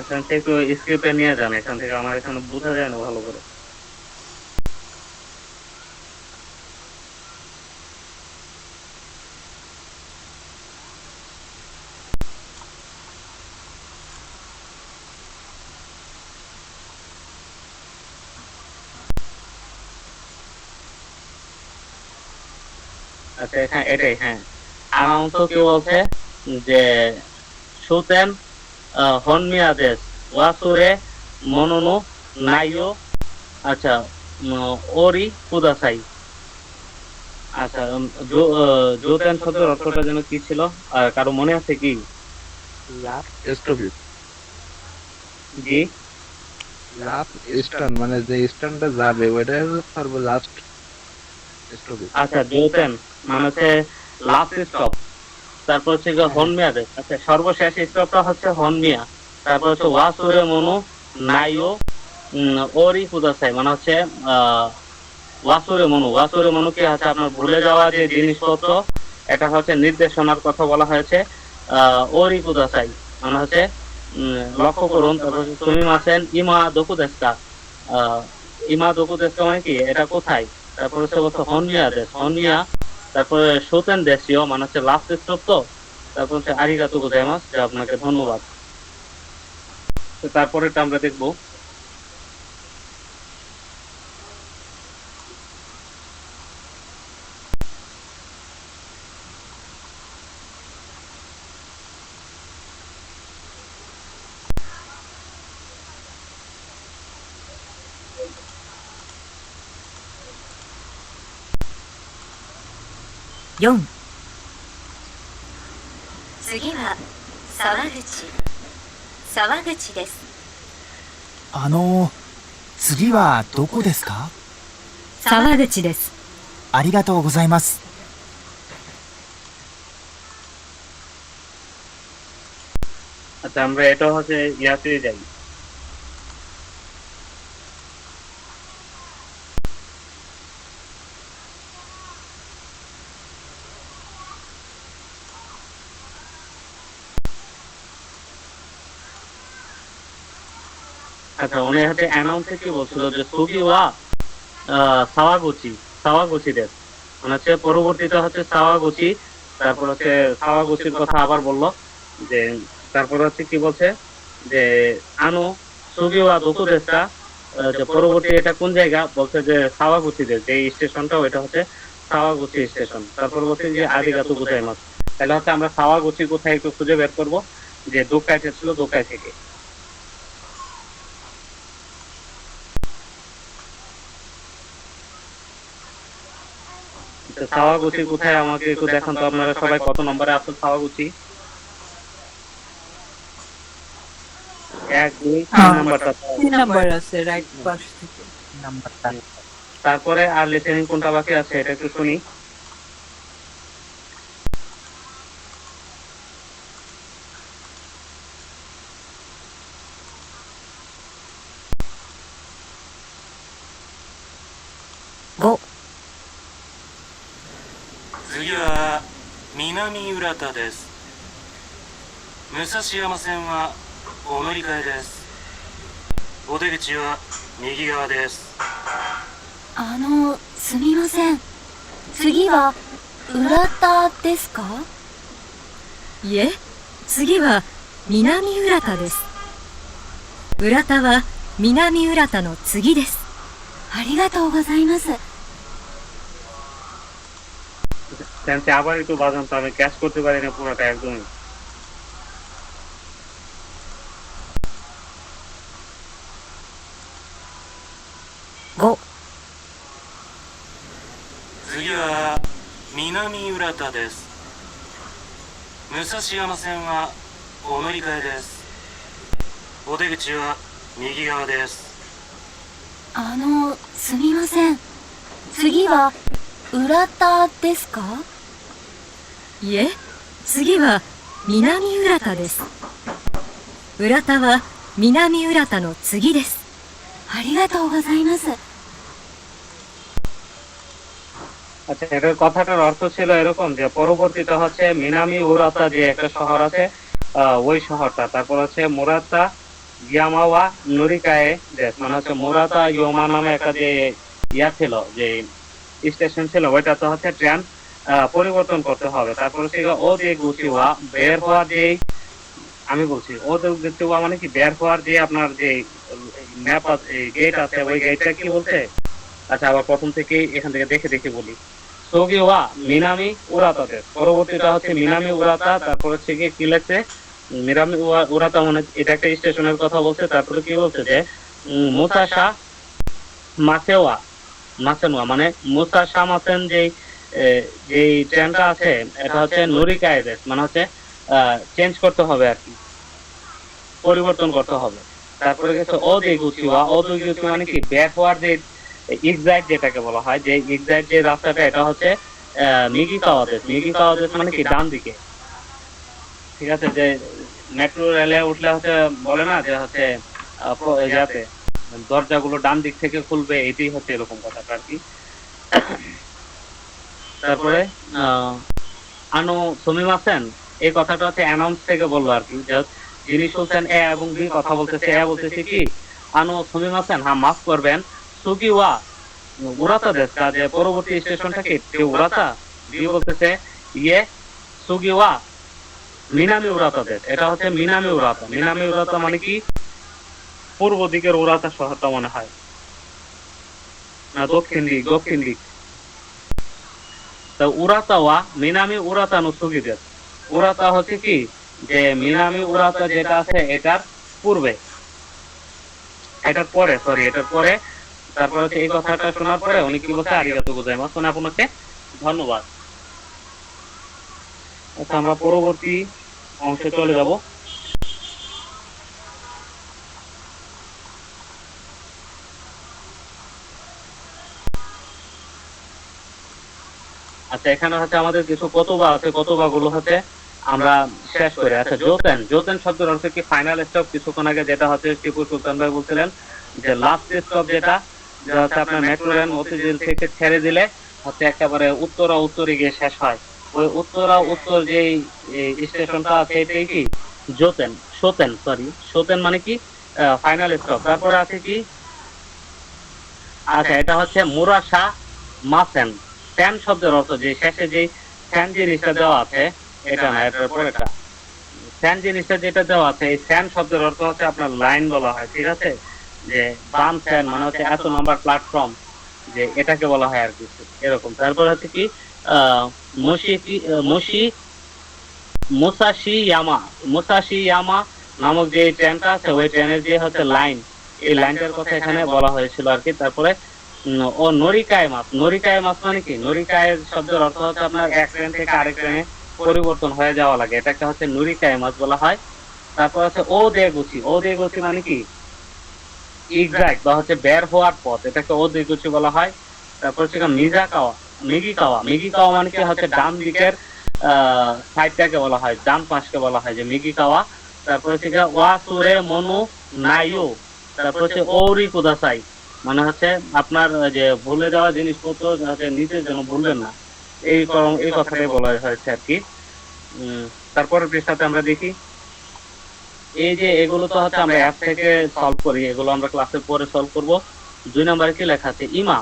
এখান থেকে একটু স্ক্রিপ্টে নিয়ে যান, এখান থেকে আমার এখানে বোঝা যায় না ভালো করে। আচ্ছা, হ্যাঁ এটাই, হ্যাঁ আনাউন্স কি বলছে যে সুতেন হনমিয়া দেশ ওয়াসুরে মনোনো নাইও আচ্ছা ওরি কুদাসাই। আচ্ছা জোতেন শব্দের অর্থটা যেন কি ছিল আর কারো মনে আছে কি? Last stoppage. জি লাস্ট স্টান মানে যে স্টানটা যাবে ওইটা হচ্ছে লাস্ট স্টপেজ। আচ্ছা জোতেন মানে হচ্ছে লাস্ট স্টপ। তারপর হচ্ছে হনমিয়া দেশ আচ্ছা সর্বশেষ স্টপটা হচ্ছে হনমিয়া। তারপর হচ্ছে ওয়াসুরে মনো নাইও ওরি কুদাসাই মানে হচ্ছে ওয়াসুরে মনো কি আছে আপনার ভুলে যাওয়া যে জিনিসপত্র এটা হচ্ছে নির্দেশনার কথা বলা হয়েছে। ওরি কুদাসাই মানে হচ্ছে লক্ষ্য করুন। তারপর হচ্ছে তুমি মাসেন ইমা দোকু দেশকা ইমা দোকু দেশকা মানে কি এটা কোথায়। তারপর হচ্ছে বলছে হনমিয়া দেশ হনমিয়া। তারপরে সুতেন দেশীয় মানে হচ্ছে লাস্ট স্টপ তো। তারপর হচ্ছে আরিগাতো গোজাইমাস যে আপনাকে ধন্যবাদ। তো তারপরেটা আমরা দেখবো।次は沢口。沢口です。次はどこですか？沢口です。ありがとうございます。 আচ্ছা আমরা এটা হচ্ছে ইয়াতে যাই। আচ্ছা উনি হচ্ছে অ্যানাউন্সে কি বলছিল যে সুগিওয়া সাওয়াগুচি দেশ মানে হচ্ছে পরবর্তীতে হচ্ছে সাওয়াগুচি। তারপর হচ্ছে সাওয়াগুচির কথা আবার বললো যে তারপর হচ্ছে কি বলছে যে আনো সুগিওয়া দোকু দেশটা যে পরবর্তী এটা কোন জায়গা বলছে যে সাওয়াগুচি দেশ যে স্টেশনটা ওইটা হচ্ছে সাওয়াগুচি স্টেশন। তারপর বলছে যে আরিগাতো গোজাইমাস। তাহলে হচ্ছে আমরা সাওয়াগুচি কোথায় একটু খুঁজে বের করবো যে দোকাইতে ছিল দোকাই থেকে। সাওয়াগুচি কোথায় আমাকে একটু দেখান তো আপনারা সবাই কত নম্বরে আছেন সাওয়াগুচি? 1 2 3 নাম্বারটা। 3 নাম্বার আছে রাইট পাশ থেকে নাম্বারটা তারপরে আর লিসেনিং কোনটা বাকি আছে এটা একটু শুনি।次は南浦田です。武蔵山線はお乗り換えです。お出口は右側です。すみません。次は浦田ですか？いえ、次は南浦田です。浦田は南浦田の次です。ありがとうございます。 সেন্সে আবার একটু বাজান তো আমি ক্যাচ করতে পারি না পুরোটা একদমই।次は南浦田です。武蔵山線はお乗り換えです。お出口は右側です。すみません。次は浦田ですか？いえ、次は南浦田です。浦田は南浦田の次です。ありがとうございます。 আচ্ছা এটার কথাটার অর্থ ছিল এরকম যে পরবর্তীতে হচ্ছে মিনামি উরাতা যে একটা শহর আছে ওই শহরটা। তারপর হচ্ছে মুরাতা ইয়ামাওয়া নুরিকায়ে দেশ মানে হচ্ছে মুরাতা ইয়োমা নামে একটা যে ইয়া ছিল যে স্টেশন ছিল ওইটা তো হচ্ছে ট্রেন পরিবর্তন করতে হবে। তারপর হচ্ছে ও যে গুচিওয়া বের হওয়ার যে আমি বলছি ও যে গুচিওয়া মানে কি বের হওয়ার যে আপনার যে ম্যাপ আছে গেট আছে ওই গেটটা কি বলছে। আচ্ছা আবার প্রথম থেকে এখান থেকে দেখে দেখে বলি। সুগিওয়া মিনামি উরাতা দেশ। পরবর্তীটা হচ্ছে মিনামি উরাতা, তারপর হচ্ছে কি লেখছে মিনামি উরাতা, মানে এটা একটা স্টেশনের কথা বলছে। তারপরে কি বলছে যে মুসাশা মাসেওয়া মাসেনোয়া, মানে মুসাশা মাসেন যে ট্রেনটা আছে এটা হচ্ছে নরিকায় দেশ, মানে হচ্ছে চেঞ্জ করতে হবে আর কি, পরিবর্তন করতে হবে। তারপরে গেছে অদেগুচিওয়া, অদেগুচি মানে কি ব্যাকওয়ার্ড যে এক্সাইট যেটাকে বলা হয়, যে এক্সাইট যে রাস্তাটা এটা হচ্ছে মিগিকাওয়া দেশ। মিগিকাওয়া দেশ মানে কি ডান দিকে, ঠিক আছে। যে মেট্রো রেলে উঠলে হচ্ছে বলে না যে হচ্ছে যাতে দরজাগুলো ডান দিক থেকে খুলবে, এটাই হচ্ছে এরকম কথাটা আর কি। তারপরে আনো সুমিমাসেন, এই কথাটা হচ্ছে অ্যানাউন্স থেকে বললো আর কি, যে যিনি শুনছেন এ এবং বি কথা বলতেছে। এ বলতেছে কি আনো সুমিমাসেন, হ্যাঁ মাফ করবেন, সুগিওয়া উরাতা দেশ, যে পরবর্তী স্টেশনটা কি উরাতা। বি বলতেছে ইয়ে সুগিওয়া মিনামি উরাতা দেশ, এটা হচ্ছে মিনামি উরাতা। মিনামি উরাতা মানে কি পূর্ব দিকের উরাতা শহরটা মনে হয়, না দক্ষিণ দিক, দক্ষিণ দিক। তো উরাতা ওয়া মিনামি উরাতা নো সুগি দেশ। উরাতা হচ্ছে কি যে মিনামি উরাতা যেটা আছে এটার পূর্বে, এটার পরে, সরি এটার পরে। তারপর হচ্ছে এই কথাটা শোনার পরে উনি কি বলছে, আরিগাতো গোজাইমাসু, মানে আপনাকে ধন্যবাদ। আচ্ছা, আমরা পরবর্তী অংশে চলে যাব। আচ্ছা, এখানে হচ্ছে আমাদের কিছু কতবা আছে, কতবা গুলো হচ্ছে আমরা শেষ করে। আচ্ছা, জোতেন, জোতেন শব্দের অর্থ কি ফাইনাল স্টপ। কিছুক্ষণ আগে যেটা হচ্ছে টিপু সুলতান ভাই বলছিলেন যে লাস্ট স্টপ, যেটা হচ্ছে আপনার মেট্রো রেল মতিঝিল থেকে ছেড়ে দিলে হচ্ছে একেবারে উত্তরা উত্তরে গিয়ে শেষ হয়। ওই উত্তরা উত্তর যে স্টেশনটা আছে এটাই কি জোতেন, সোতেন, সরি সোতেন মানে কি ফাইনাল স্টপ। তারপরে আছে কি, আচ্ছা এটা হচ্ছে মুরাশা মাসেন। স্যান শব্দের অর্থ যে শেষে যে স্যান জিনিসটা দেওয়া আছে এটা না, এটার পরেটা স্যান জিনিসটা যেটা দেওয়া আছে, এই স্যান শব্দের অর্থ হচ্ছে আপনার লাইন বলা হয়, ঠিক আছে। যে বান স্যান মানে হচ্ছে এত নাম্বার প্ল্যাটফর্ম, যে এটাকে বলা হয় আর কি এরকম। তারপর হচ্ছে কি মুসাশি ইয়ামা নামক যে ট্রেনটা আছে ওই ট্রেনের যে হচ্ছে লাইন, এই লাইনটার কথা এখানে বলা হয়েছিল আর কি। তারপরে ও নরিকায় মাছ, নরিকায় মাছ মানে কি, নরিকায়ের শব্দের অর্থ হচ্ছে আপনার এক ট্রেন থেকে আরেক ট্রেনে পরিবর্তন হয়ে যাওয়া লাগে, এটাকে হচ্ছে নরিকায় মাছ বলা হয়। তারপর হচ্ছে ও দেগুচি, ও দেগুচি মানে কি এক্সাক্ট বা হচ্ছে বের হওয়ার পথ, এটাকে ও দেগুচি বলা হয়। তারপর হচ্ছে মিজাকাওয়া, মিগিকাওয়া, মিগিকাওয়া মানে কি হচ্ছে ডান দিকের সাইডটাকে বলা হয়, ডান পাশকে বলা হয় যে মিগিকাওয়া। তারপর হচ্ছে ওয়াসুরে মনু নাইও, তারপর হচ্ছে ওরি কুদাসাই, মানে হচ্ছে আপনার যে ভুলে যাওয়া জিনিসপত্র যাতে নিতে যেন ভুলবেন না, এই কথাটাই বলা হয়েছে আর কি। তারপরের পৃষ্ঠাতে আমরা দেখি, এই যে এগুলো তো হচ্ছে আমরা অ্যাপ থেকে সলভ করি, এগুলো আমরা ক্লাসে পরে সলভ করব। 2 নম্বরে কি লেখা আছে, ইমা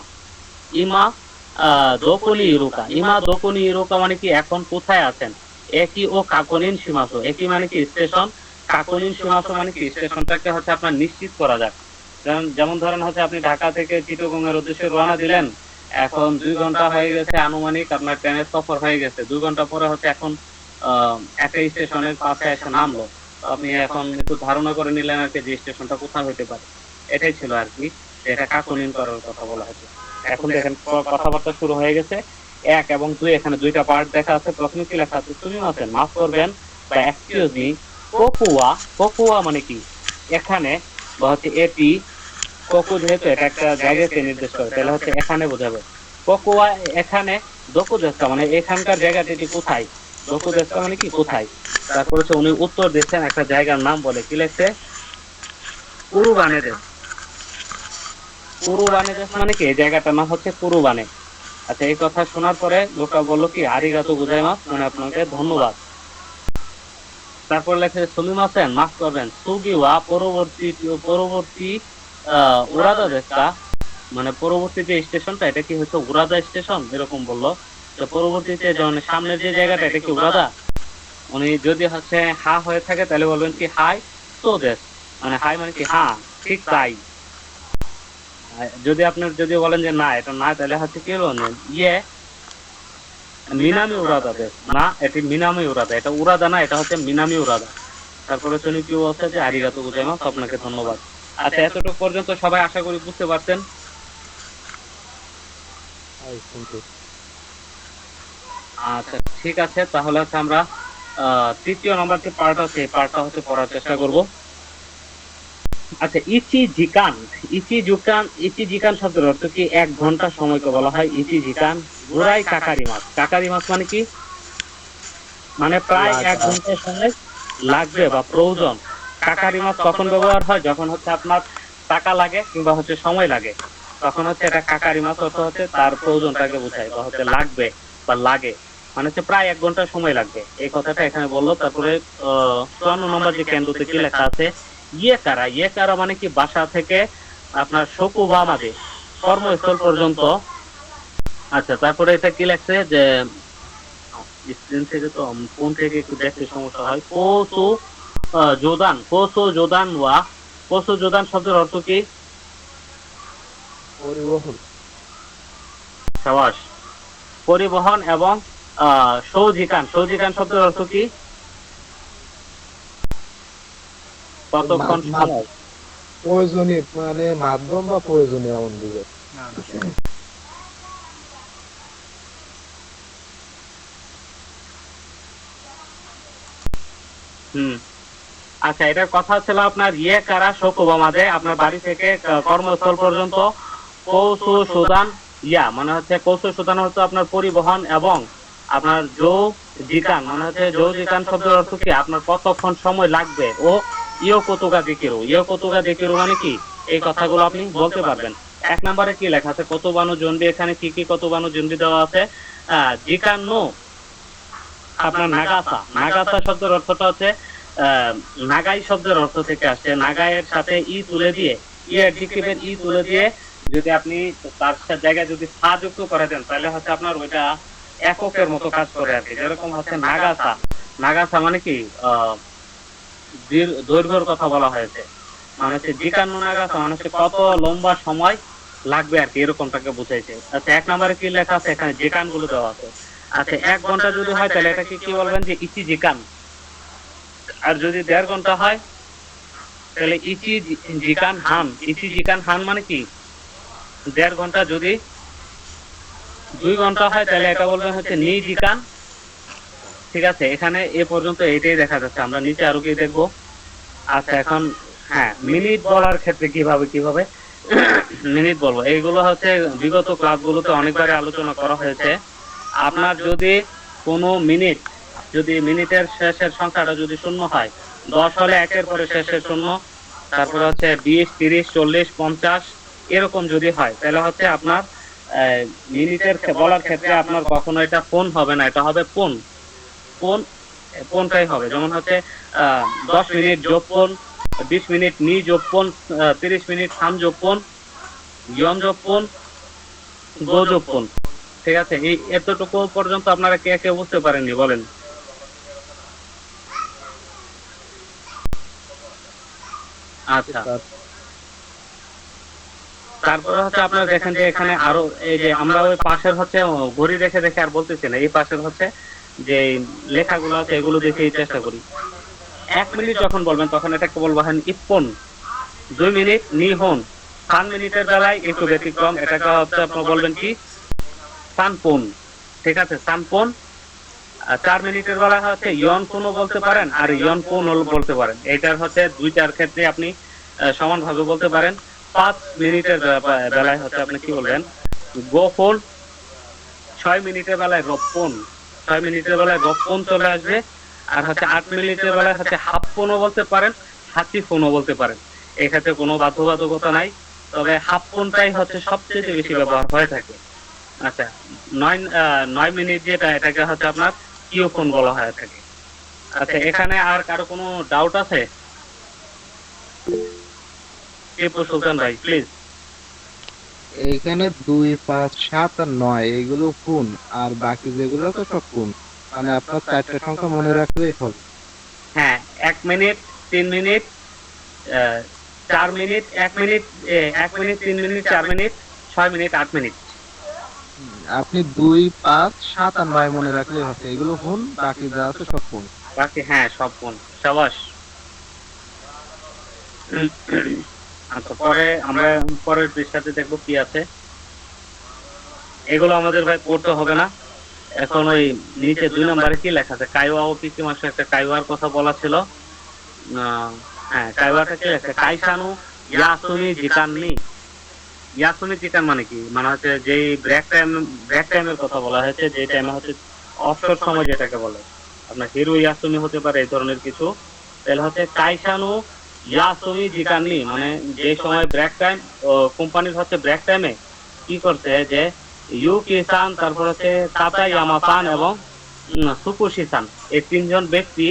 ইমা দোকনি ইরুকা, ইমা দোকনি ইরুকা মানে কি এখন কোথায় আছেন। একই ও কাকনিন সীমাসো, একই মানে কি স্টেশন, কাকনিন সীমাসো মানে কি স্টেশনটাকে হচ্ছে আপনার নিশ্চিত করা যাক। যেমন ধরেন হচ্ছে আপনি ঢাকা থেকে চিটাগং এর উদ্দেশ্যে রওনা দিলেন, এখন 2 ঘন্টা হয়ে গেছে আনুমানিক, আপনার ট্রেনের সফর হয়ে গেছে। 2 ঘন্টা পরে হচ্ছে এখন একটা স্টেশনের পাশে এসে নামলো, আপনি এখন একটু ধারণা করে নিলেন আর কি যে স্টেশনটা কোথায় হতে পারে। এটাই ছিল আর কি, এটা কাকনিন করার কথা বলা হয়েছে। এখন দেখেন কথাবার্তা শুরু হয়ে গেছে। 1 এবং 2 এখানে 2টা পার্ট দেখা আছে। প্রথমে কি লেখা আছে, তুমি আছেন মাফ করবেন বা এক্সকিউজ মি, কোকুয়া, কোকুয়া মানে কি এখানে বা হচ্ছে এটি, কোকু যেহেতু এটা একটা জায়গাকে নির্দেশ করে তাহলে হচ্ছে এখানে বোঝাবে। কোকুয়া এখানে, দোকু দেশটা মানে এখানকার জায়গাটি কোথায়, দোকু দেশটা মানে কি কোথায়। তারপর হচ্ছে উনি উত্তর দিচ্ছেন একটা জায়গার নাম বলে, কি লেখছে কুরুবানে দেশ। কুরুবানে দেশ মানে কি এই জায়গাটার নাম হচ্ছে কুরুবানে। আচ্ছা, এই কথা শোনার পরে লোকটা বললো কি আরিগাতো গোজাইমাস, মানে আপনাকে ধন্যবাদ। তারপর লেখে সুমিমাসেন মাফ করবেন, সুগিওয়া পরবর্তী উরাদা দেশটা, মানে পরবর্তী যে স্টেশনটা এটা কি হচ্ছে উরাদা স্টেশন, এরকম বললো। তো পরবর্তীতে যখন সামনের যে জায়গাটা এটা কি উরাদা, উনি যদি হচ্ছে হা হয়ে থাকে তাহলে বলবেন কি হাই তো দেশ, মানে হাই মানে কি হ্যাঁ ঠিক তাই। যদি আপনি যদি বলেন যে না এটা না, তাহলে হচ্ছে কি বলবেন ইয়ে মিনামি উরাদা দেশ না, এটি মিনামি উরাদা, এটা উরাদা না, এটা হচ্ছে মিনামি উরাদা। তারপরে সুনিকিও আছে যে আরিগাতো গোজাইমাস, আপনাকে ধন্যবাদ। আচ্ছা, এতটুকু পর্যন্ত সবাই আশা করি বুঝতে পারছেন। আচ্ছা ঠিক আছে, তাহলে হচ্ছে আমরা তৃতীয় নম্বর যে পার্ট আছে এই পার্টটা হচ্ছে পড়ার চেষ্টা করব। আচ্ছা, ইচিজিকান শব্দের অর্থ কি? 1 ঘন্টা সময়কে বলা হয় ইচিজিকান। গোরাই কাকারিমাস, কাকারিমাস মানে কি? মানে প্রায় 1 ঘন্টা সময় লাগবে বা প্রয়োজন। কাকারিমাস কখন ব্যবহার হয়? যখন হচ্ছে আপনার টাকা লাগে কিংবা হচ্ছে সময় লাগে, তখন হচ্ছে এটা কাকারিমাস অর্থ হচ্ছে তার প্রয়োজনটাকে বোঝায়, বা হচ্ছে লাগবে বা লাগে, মানে হচ্ছে প্রায় 1 ঘন্টা সময় লাগবে, এই কথাটা এখানে বললো। তারপরে 54 নম্বর যে কেন্দ্রতে কি লেখা আছে, ইয়ে কারা মানে কি? বাসা থেকে আপনার শকুবামাদে, কর্মস্থল পর্যন্ত। আচ্ছা, তারপরে এটা কি লেখছে যে স্ক্রিন থেকে তো ফোন থেকে একটু দেখতে সমস্যা হয়। কোসো জোদান শব্দের অর্থ কি? পরিবহন। সাবাস। পরিবহন এবং সৌজিকান শব্দের অর্থ কি? কতক্ষণ সময়? প্রয়োজনীয় মানে মাধ্যম বা প্রয়োজনীয় এমন বুঝে। আচ্ছা, এটার কথা ছিল আপনার ইয়ে কারা শোকবামাদে, আপনার বাড়ি থেকে কর্মস্থল পর্যন্ত। কৌশু সুদান মানে হচ্ছে কৌশু সুদান হচ্ছে আপনার পরিবহন, এবং আপনার জিকান মানে হচ্ছে জিকান শব্দের অর্থ কি? আপনার কতক্ষণ সময় লাগবে। ও ইয় কতুকা দেখিরু মানে কি? এই কথাগুলো আপনি বলতে পারবেন। 1 নম্বরে কি লেখা আছে? কতবানু জন্ডি, এখানে কি কি কতবানু জন্ডি দেওয়া আছে? জিকান নো আপনার নাগাসা শব্দের অর্থটা হচ্ছে নাগাই শব্দের অর্থ থেকে আসছে। নাগাইয়ের সাথে তুলে দিয়ে, অ্যাডজেক্টিভের তুলে দিয়ে যদি আপনি তার জায়গায় যদি সা যুক্ত করে দেন, তাহলে হচ্ছে আপনার ওইটা এককের মতো কাজ করে আর কি। যেরকম হচ্ছে নাগাসা মানে কি? দৈর্ঘ্যের কথা বলা হয়েছে, মানে হচ্ছে জিকান্ন নাগাসা মানে হচ্ছে কত লম্বা সময় লাগবে আর কি, এরকমটাকে বুঝাইছে। আচ্ছা, 1 নম্বরে কি লেখা আছে? এখানে জিকান গুলো দেওয়া আছে। আচ্ছা, 1 ঘন্টা যদি হয় তাহলে এটাকে কি বলবেন? যে ইচি জিকান। আর যদি 1.5 ঘন্টা হয় তাহলে ইচি জিকান হান মানে কি? 1.5 ঘন্টা। যদি 2 ঘন্টা হয় তাহলে এটা বলবেন হচ্ছে নি জিকান। ঠিক আছে, এখানে এ পর্যন্ত এটাই দেখা যাচ্ছে, আমরা নিচে আরো কি দেখবো। আচ্ছা, এখন হ্যাঁ, মিনিট বলার ক্ষেত্রে কিভাবে মিনিট বলবো, এইগুলো হচ্ছে বিগত ক্লাসগুলোতে অনেকবারই আলোচনা করা হয়েছে। আপনার যদি কোনো মিনিটের শেষের সংখ্যাটা যদি 0 হয়, 10 হলে 1-এর পরে শেষের 0, তারপরে হচ্ছে 20, 30, 40, 50 এরকম যদি হয়, তাহলে হচ্ছে আপনার মিনিটের বলার ক্ষেত্রে আপনার কখনো এটা ফোন হবে না, এটা হবে পোনটাই হবে। যেমন হচ্ছে 10 মিনিট যোগপন, 20 মিনিট নি যোগপন, 30 মিনিট সাম যোগপন, ইয়ন যোগপন, গো যোগপন। ঠিক আছে, এই এতটুকু পর্যন্ত আপনারা কে বুঝতে পারেননি বলেন? আচ্ছা, তারপরে হচ্ছে আপনারা দেখেন যে এখানে আরো এই যে আমরা ওই পাশের হচ্ছে ঘড়ি দেখে আর বলতেছি না, এই পাশের হচ্ছে যে লেখাগুলো আছে এগুলো দেখেই চেষ্টা করি। 1 মিনিট যখন বলবেন তখন এটাকে বলবো হ্যাঁ ইপ্পন। 2 minute Nihon. 3 মিনিটের বেলায় একটু ব্যতিক্রম, এটাকে হচ্ছে আপনি বলবেন কি? সানপন। ঠিক আছে, সানপন। 4 মিনিটের বেলায় হচ্ছে ইয়ন কোনও বলতে পারেন, আর ইয়ন কোন বলতে পারেন। এটার হচ্ছে 2টার ক্ষেত্রে আপনি সমানভাবে বলতে পারেন। 5 মিনিটের বেলায় হচ্ছে আপনি কি বলবেন? গোফোন। 6 মিনিটের বেলায় রপ্পন। 6 মিনিটের বেলায় রপ্পন চলে আসবে। আর হচ্ছে 8 মিনিটের বেলায় হচ্ছে হাফ ফোনও বলতে পারেন, হাতি ফোনও বলতে পারেন। এক্ষেত্রে কোনো বাধ্যবাধকতা নাই, তবে হাফ ফোনটাই হচ্ছে সবচেয়ে বেশি ব্যবহার হয়ে থাকে। আচ্ছা, 9 মিনিট যেটা, এটাকে হচ্ছে আপনার কিও ফোন বলা হয়ে থাকে। আচ্ছা, এখানে আর কারো কোনো ডাউট আছে? টিপু সুলতান ভাই প্লিজ। এইখানে 2, 5, 7 আর 9 এইগুলো কোন, আর বাকি যেগুলো তো সব কোন, মানে আপনার 4টা সংখ্যা মনে রাখলেই হবে। হ্যাঁ, 1 minute, 3 minute, 4 minute, 1 minute, 1 minute, 3 minute, 4 minute, 6 minute, 8 minute. আপনি 2, 5, 7 আর 9 মনে রাখলেই হবে, এগুলো ফোন, বাকি যা আছে সব ফোন। বাকি হ্যাঁ সব কোন সাবাস। আচ্ছা পরে আমরা পরের পৃষ্ঠাতে দেখবো কি আছে। এগুলো আমাদের ভাই পড়তে হবে না। এখন ওই নিচে 2 নম্বরে কি লেখা আছে, কাইওয়া ও পিকি মাসে একটা কাইওয়ার কথা বলা ছিল। হ্যাঁ কাইওয়াটা কি লেখা, কাইসানু ইয়াসুমি জিকান নি। ইয়াসুমি জিকান মানে কি, মানে হচ্ছে যেই ব্রেক টাইমের কথা বলা হয়েছে, যে টাইমে হচ্ছে অবসর সময় যেটাকে বলে, আপনার হিরো ইয়াসুমি হতে পারে এই ধরনের কিছু। তাহলে হচ্ছে কাইসানু ইয়াসুমি জিকান নি, মানে যে সময় ব্রেক টাইম, কোম্পানির হচ্ছে ব্রেক টাইমে কি করছে যে ইউকি-সান, তারপর হচ্ছে তাতায়ামা-সান এবং সুকুশি-সান, এই 3 জন ব্যক্তি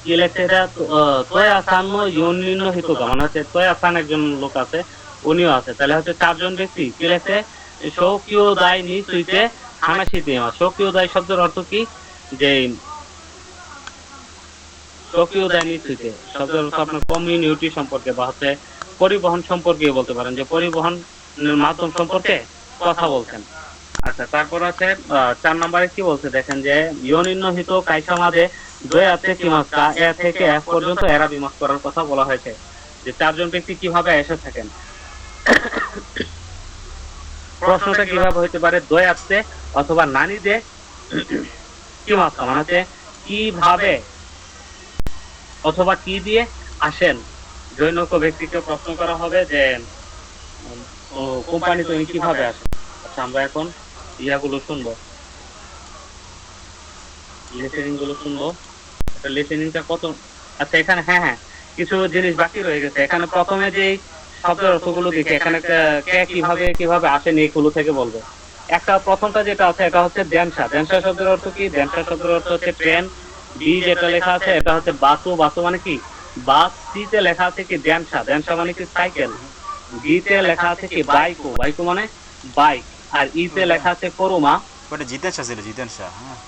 কি লেখছে এটা, তোয়া-সান নো ইউনিন নো হিতোগা, মানে হচ্ছে তোয়া-সান একজন লোক আছে, উনিও আছে। তাহলে হচ্ছে 4 জন ব্যক্তি কি লেখছে, শোকিওদাই নি সুইতে হানাশিতে। শোকিওদাই শব্দের অর্থ কি, যে শোকিওদাই নি সুইতে শব্দের অর্থ আপনার কমিউনিটি সম্পর্কে বা হচ্ছে পরিবহন সম্পর্কে বলতে পারেন, যে পরিবহন মাধ্যম সম্পর্কে কথা বলছেন। আচ্ছা তারপর আছে 4 নম্বরে কি বলছে দেখেন, যে ইয়োনিন্নহিত কাইসামাদে দোয়াতে কিমাস্কা, এ থেকে এফ পর্যন্ত এরা বিমাস করার কথা বলা হয়েছে, যে 4 জন ব্যক্তি কিভাবে এসে থাকেন। প্রশ্নটা কিভাবে হইতে পারে, দোয়াতে অথবা নানিদে কিমাস্কা, মানে হচ্ছে কিভাবে অথবা কি দিয়ে আসেন। জৈনক ব্যক্তিকে প্রশ্ন করা হবে যে কোম্পানি তুমি কিভাবে আসেন। আচ্ছা আমরা এখন ইয়াগুলো শুনবো, লিসেনিং গুলো শুনবো। লিসেনিংটা কত, আচ্ছা এখানে হ্যাঁ কিছু জিনিস বাকি রয়ে গেছে। এখানে প্রথমে যে শব্দের অর্থগুলো দিচ্ছে, এখানে কে কিভাবে আসেন এইগুলো থেকে বলবে। একটা প্রথমটা যেটা আছে এটা হচ্ছে দেনসা। দেনসা শব্দের অর্থ কি, দেনসা শব্দের অর্থ হচ্ছে ট্রেন। বি যেটা লেখা আছে এটা হচ্ছে বাসু। বাসু মানে কি বাস। সি তে লেখা আছে কি দেনসা। দেনসা মানে কি সাইকেল। ডি তে লেখা আছে কি বাইকু। বাইকু মানে বাইক। আর ই তে লেখা আছে করুমা। ওটা জিতেন ছিল, জিতেন শাহ। হ্যাঁ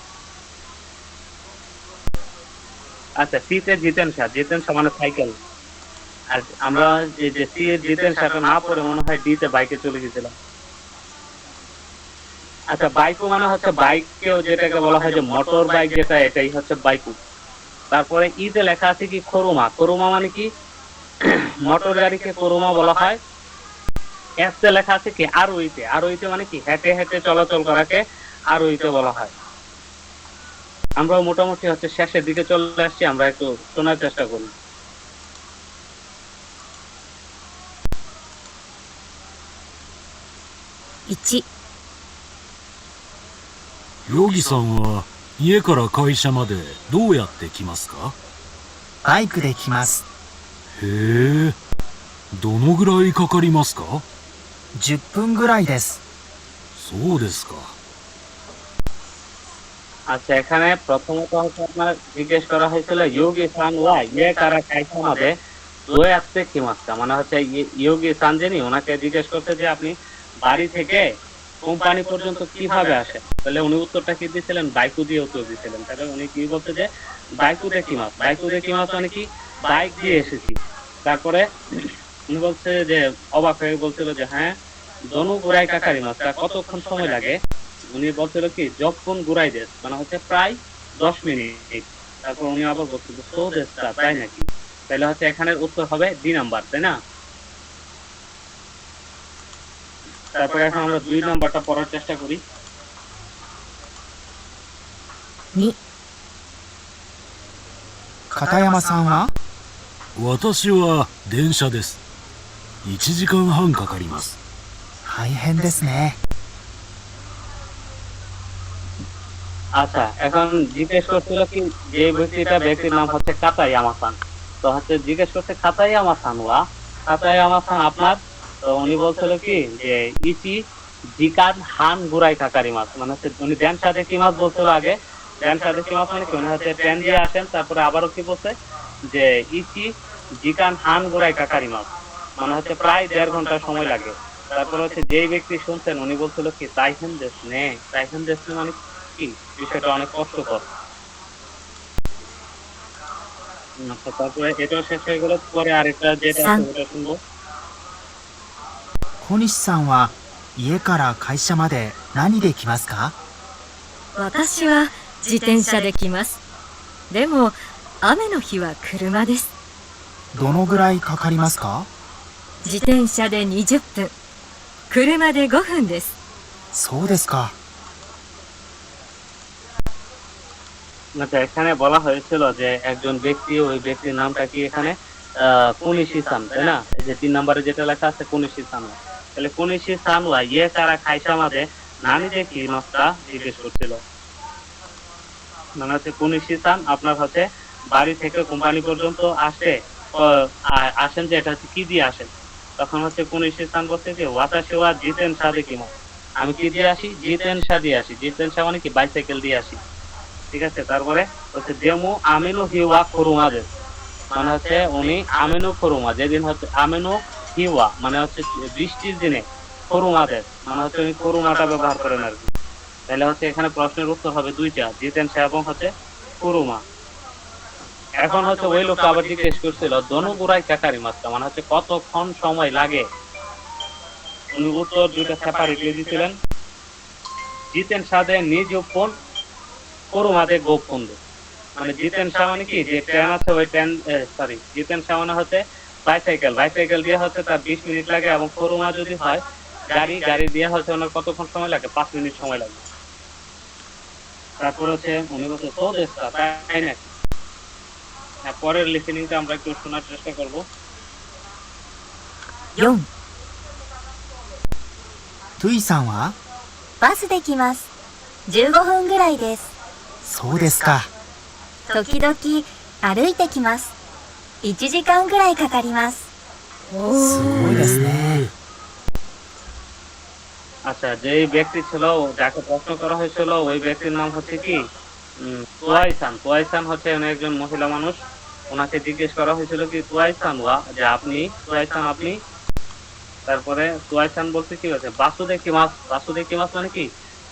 আচ্ছা সি তে জিতেন শাহ। জিতেন শাহ মানে সাইকেল। আর আমরা যে সি এর জিতেন শাহটা না পড়ে মনে হয় ডি তে বাইকে চলে গেছিলাম। আচ্ছা বাইকু মানে হচ্ছে বাইককেও যেটাকে বলা হয় যে মোটর বাইক, যেটা এটাই হচ্ছে বাইকু। তারপরে ই তে লেখা আছে কি করুমা। করুমা মানে কি মোটর গাড়িকে করুমা বলা হয়। এস তে লেখা আছে কি আরোইতে। আরোইতে মানে কি হেঁটে হেঁটে চলাচল করাকে আরোইতে বলা হয়। আমরা মোটামুটি হচ্ছে শেষের দিকে চলে আসছি, আমরা একটু শোনার চেষ্টা করি। 1、ヨギさんは家から会社までどうやって来ますか？バイクで来ます。へえ、どのぐらいかかりますか10分ぐらいです。そうですか。 আচ্ছা এখানে প্রথমত হচ্ছে আপনার জিজ্ঞেস করা হয়েছিল ইয়োগি সান ওয়া ইয়ে কারা কাইসা মাদে দোয়ে আসতে কি মাস্তা, মানে হচ্ছে ইয়োগি সান যিনি ওনাকে জিজ্ঞেস করতে যে আপনি বাড়ি থেকে কোম্পানি পর্যন্ত কিভাবে আসেন। তাহলে উনি উত্তরটা কি দিয়েছিলেন, বাইকু দিয়ে উত্তর দিয়েছিলেন। তাহলে উনি কি বলতে যে বাইকু দে কি মাস। বাইকু দে কি মাস মানে কি বাইক দিয়ে এসেছি। তারপরে উনি বলছে যে অবাক হয়ে বলছিল যে হ্যাঁ দনু গুড়াই কাকারি মাছ, কতক্ষণ সময় লাগে। উনি বলছিল কি যখন গুড়াই দেশ, মানে হচ্ছে প্রায় 10 মিনিট। তারপর উনি আবার বলছিল সো দেশটা, তাই নাকি। তাহলে হচ্ছে এখানের উত্তর হবে 2 নাম্বার, তাই না। তারপরে এখন আমরা 2 নাম্বারটা পড়ার চেষ্টা করি। 2、片山さんは私は電車です。1時間半かかります。大変ですね。 আচ্ছা এখন জিজ্ঞেস করছিল কি যে ব্যক্তির নাম হচ্ছে কাতায়ামা সান। তো হচ্ছে জিজ্ঞেস করছে কাতায়ামা সান ওয়া, কাতায়ামা সান আপনার। তো উনি বলছিল কি যে ইচি জিকান হান গুরাই কাকারি মাছ, মানে হচ্ছে উনি দেন সাথে কি মাছ বলছিল আগে। দেন সাথে কি মাছ মানে কি উনি হচ্ছে ট্রেন দিয়ে আসেন। তারপরে আবারও কি বলছে যে ইচি জিকান হান গুরাই কাকারি মাছ, মানে হচ্ছে প্রায় 1.5 ঘন্টা সময় লাগে। তারপরে হচ্ছে যেই ব্যক্তি শুনছেন উনি বলছিল কি তাইহেন দেশ নে। তাইহেন দেশ মানে কি বিষয়টা অনেক কষ্টকর। আচ্ছা তারপরে এটাও শেষ হয়ে গেল, পরে আরেকটা যেটা আছে ওটা শুনবো।小西さんは家から会社まで何で来ますか？私は自転車で来ます。でも雨の日は車です。どのぐらいかかりますか？自転車で20分、車で5分です。そうですか。 আচ্ছা, এখানে বলা হয়েছিল যে একজন ব্যক্তি, ওই ব্যক্তির নামটা কি এখানে কুনিশি-সান, তাই না? এই যে 3 নম্বরে যেটা লেখা আছে কুনিশি-সান। তাহলে কুনিশি-সান ওয়া ইয়ে কারা খাইসা মাদে নানি যে কি মাছটা জিজ্ঞেস করছিল। মানে হচ্ছে কুনিশি-সান আপনার হচ্ছে বাড়ি থেকে কোম্পানি পর্যন্ত আসেন যে এটা হচ্ছে কি দিয়ে আসেন? তখন হচ্ছে কুনিশি-সান বলছে যে ওয়াতাশি ওয়া জিতেনশা দে কিমো। আমি কি দিয়ে আসি? জিতেনশা দিয়ে আসি। জিতেনশা মানে কি বাইসাইকেল দিয়ে আসি। ঠিক আছে, তারপরে হচ্ছে দেমু আমিনু হিওয়া খুরুমা দেশ, মানে হচ্ছে উনি আমিনু খুরুমা, যেদিন হচ্ছে আমিনু হিওয়া মানে হচ্ছে বৃষ্টির দিনে, খুরুমা দেশ মানে হচ্ছে উনি খুরুমাটা ব্যবহার করেন আর কি। তাহলে হচ্ছে এখানে প্রশ্নের উত্তর হবে দুইটা, জিতেনশা এবং হচ্ছে খুরুমা। এখন হচ্ছে ওই লোকটা আবার জিজ্ঞেস করছিল দনুগুড়াই কাকারি মাছটা, মানে হচ্ছে কতক্ষণ সময় লাগে। উনি উত্তর দুইটা সেপারেটলি দিয়েছিলেন। জিতেনশা দে নিজ উপন, করুমাদে গোপন্দ। মানে জিতেনশা মানে কি, যে ট্রেন আছে ওই ট্রেন, সরি, জিতেনশা মানে হচ্ছে বাইসাইকেল, বাইসাইকেল দিয়ে হচ্ছে তার 20 মিনিট লাগে, এবং করুমা যদি হয় গাড়ি, গাড়ি দিয়ে হচ্ছে ওনার কতক্ষণ সময় লাগে? 5 মিনিট সময় লাগে। তারপর হচ্ছে উনি বলছে তো দেশটা, তাই নাকি? হ্যাঁ, পরের লিসেনিংটা আমরা একটু শোনার চেষ্টা করব। 4. トゥイさんは？バスで来ます。15分ぐらいです。そうですか。時々歩いてきます。1時間ぐらいかかります。すごいですね。 আচ্ছা, যেই ব্যক্তি ছিল যাকে প্রশ্ন করা হয়েছিল ওই ব্যক্তির নাম হচ্ছে কি তুয়াইসান। তুয়াইসান হচ্ছে উনি একজন মহিলা মানুষ। ওনাকে জিজ্ঞেস করা হয়েছিল কি তুয়াইসান ওয়া, যে আপনি তুয়াইসান, আপনি। তারপরে তুয়াইসান বলতে কি হচ্ছে বাসুদে কি মাছ, বাসুদে কি মাছ মানে কি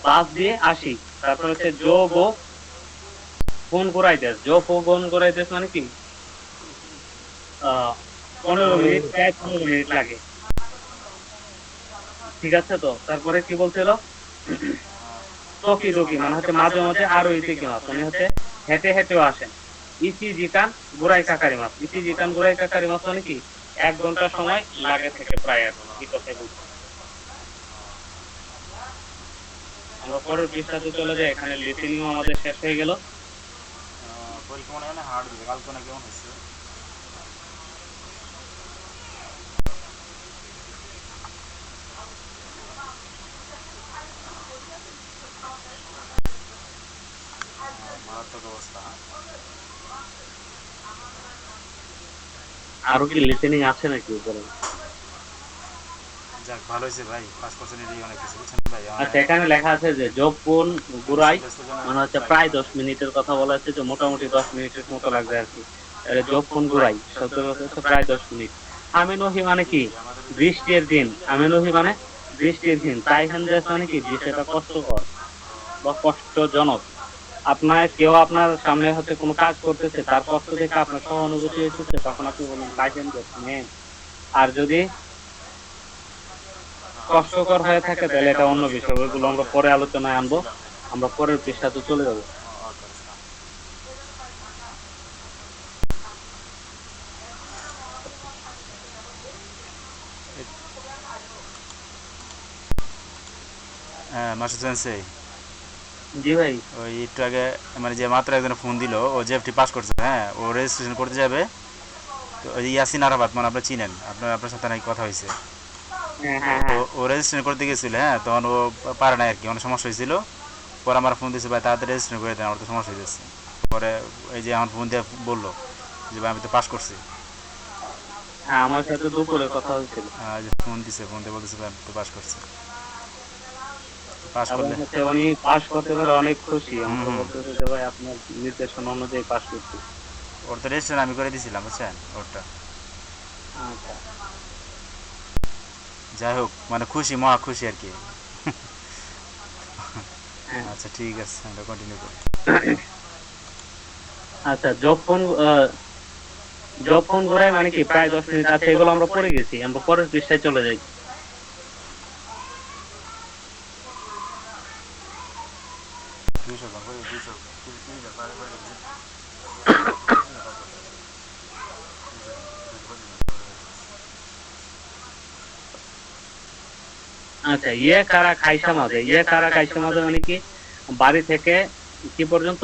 বাস দিয়ে আসি। তারপরে হচ্ছে জো গো ফোন করাই দেশ, জো ফোন করাই দেশ মানে কি 15 মিনিট, প্রায় 15 মিনিট লাগে। ঠিক আছে তো, তারপরে কি বলছিল টকি মানে হচ্ছে মাঝে মাঝে আরো ইতি কি মাছ, মানে হচ্ছে হেঁটে হেঁটেও আসেন। ইচি জিকান গুড়াই কাকারি মাছ, ইচি জিকান গুড়াই কাকারি মাছ মানে কি 1 ঘন্টা সময় লাগে থেকে প্রায়। এখন কি কথাই বলছি। আমরা পরের পৃষ্ঠাতে চলে যাই। এখানে লিসেনিং আমাদের শেষ হয়ে গেল। পরীক্ষা মনে হয় না হার্ড দিবে, কালকে না কেমন হয়েছে? মারাত্মক অবস্থা। আরো কি লিসেনিং আছে নাকি উপরে? যাক, ভালো হয়েছে ভাই, পাস করছেন, এটাই অনেক কিছু, বুঝছেন ভাই। আচ্ছা, এখানে লেখা আছে যে জবপুন গুড়াই, মানে হচ্ছে প্রায় 10 মিনিটের কথা বলা হচ্ছে, যে মোটামুটি 10 মিনিটের মতো লাগবে আর কি। জবপুন গুড়াই শব্দ হচ্ছে প্রায় 10 মিনিট। আমিনহি মানে কি বৃষ্টির দিন, আমিনহি মানে বৃষ্টির দিন। তাই হেন্দেস মানে কি বিষয়টা কষ্টকর বা কষ্টজনক। কেউ আপনার সামনে হচ্ছে কোনো কাজ করতেছে, তার কষ্ট দেখে আপনার সহানুভূতি হচ্ছে, তখন আপনি বলুন তাই হেন্দেস। আর যদি কষ্টকর হয়ে থাকে তাহলে এটা অন্য বিষয়, ওইগুলো আমরা পরে আলোচনায় আনবো। আমরা পরের পৃষ্ঠাতে চলে যাব। হ্যাঁ, মাসুদ সেন্সেই, জি ভাই। ওই একটু আগে মানে যে মাত্র একজন ফোন দিল, ও জেএফটি পাস করছে, হ্যাঁ, ও রেজিস্ট্রেশন করতে যাবে। তো ওই ইয়াসিন আরাফাত, মানে আপনার চিনেন, আপনার সাথে নাকি কথা হয়েছে। ও রেজিস্ট্রেশন করতে গেছিল, হ্যাঁ, তখন ও পারে না আর কি, অনেক সমস্যা হয়েছিল। পরে আমার ফোন দিয়েছে, ভাই তাড়াতাড়ি রেজিস্ট্রেশন করে দেন, আমার তো সমস্যা হয়ে যাচ্ছে। পরে এই যে আমার ফোন দিয়ে বললো যে ভাই আমি তো পাস করছি। হ্যাঁ, আমার সাথে দুপুরে কথা হয়েছিল। যে ফোন দিয়ে বলতেছে ভাই আমি তো পাস করছি। পাস এবং করলে হচ্ছে উনি পাস করতে পারে অনেক খুশি। আমাকে বলতেছে যে ভাই আপনার নির্দেশনা অনুযায়ী পাস করছি। ওর তো রেজিস্ট্রেশন আমি করে দিয়েছিলাম, বুঝছেন, ওরটা। আচ্ছা, যাই হোক, মানে খুশি, মহা খুশি আর কি। হ্যাঁ। আচ্ছা, ঠিক আছে, আমরা কন্টিনিউ করি। আচ্ছা, জব ফোন ঘোরায় মানে কি প্রায় 10 মিনিট। আচ্ছা, এগুলো আমরা পড়ে গেছি, আমরা পরের পৃষ্ঠায় চলে যাই। আচ্ছা, ইয়ে কারা খাইসা মাঝে, ইয়ে কারা খাইসা মাঝে মানে কি বাড়ি থেকে কি পর্যন্ত,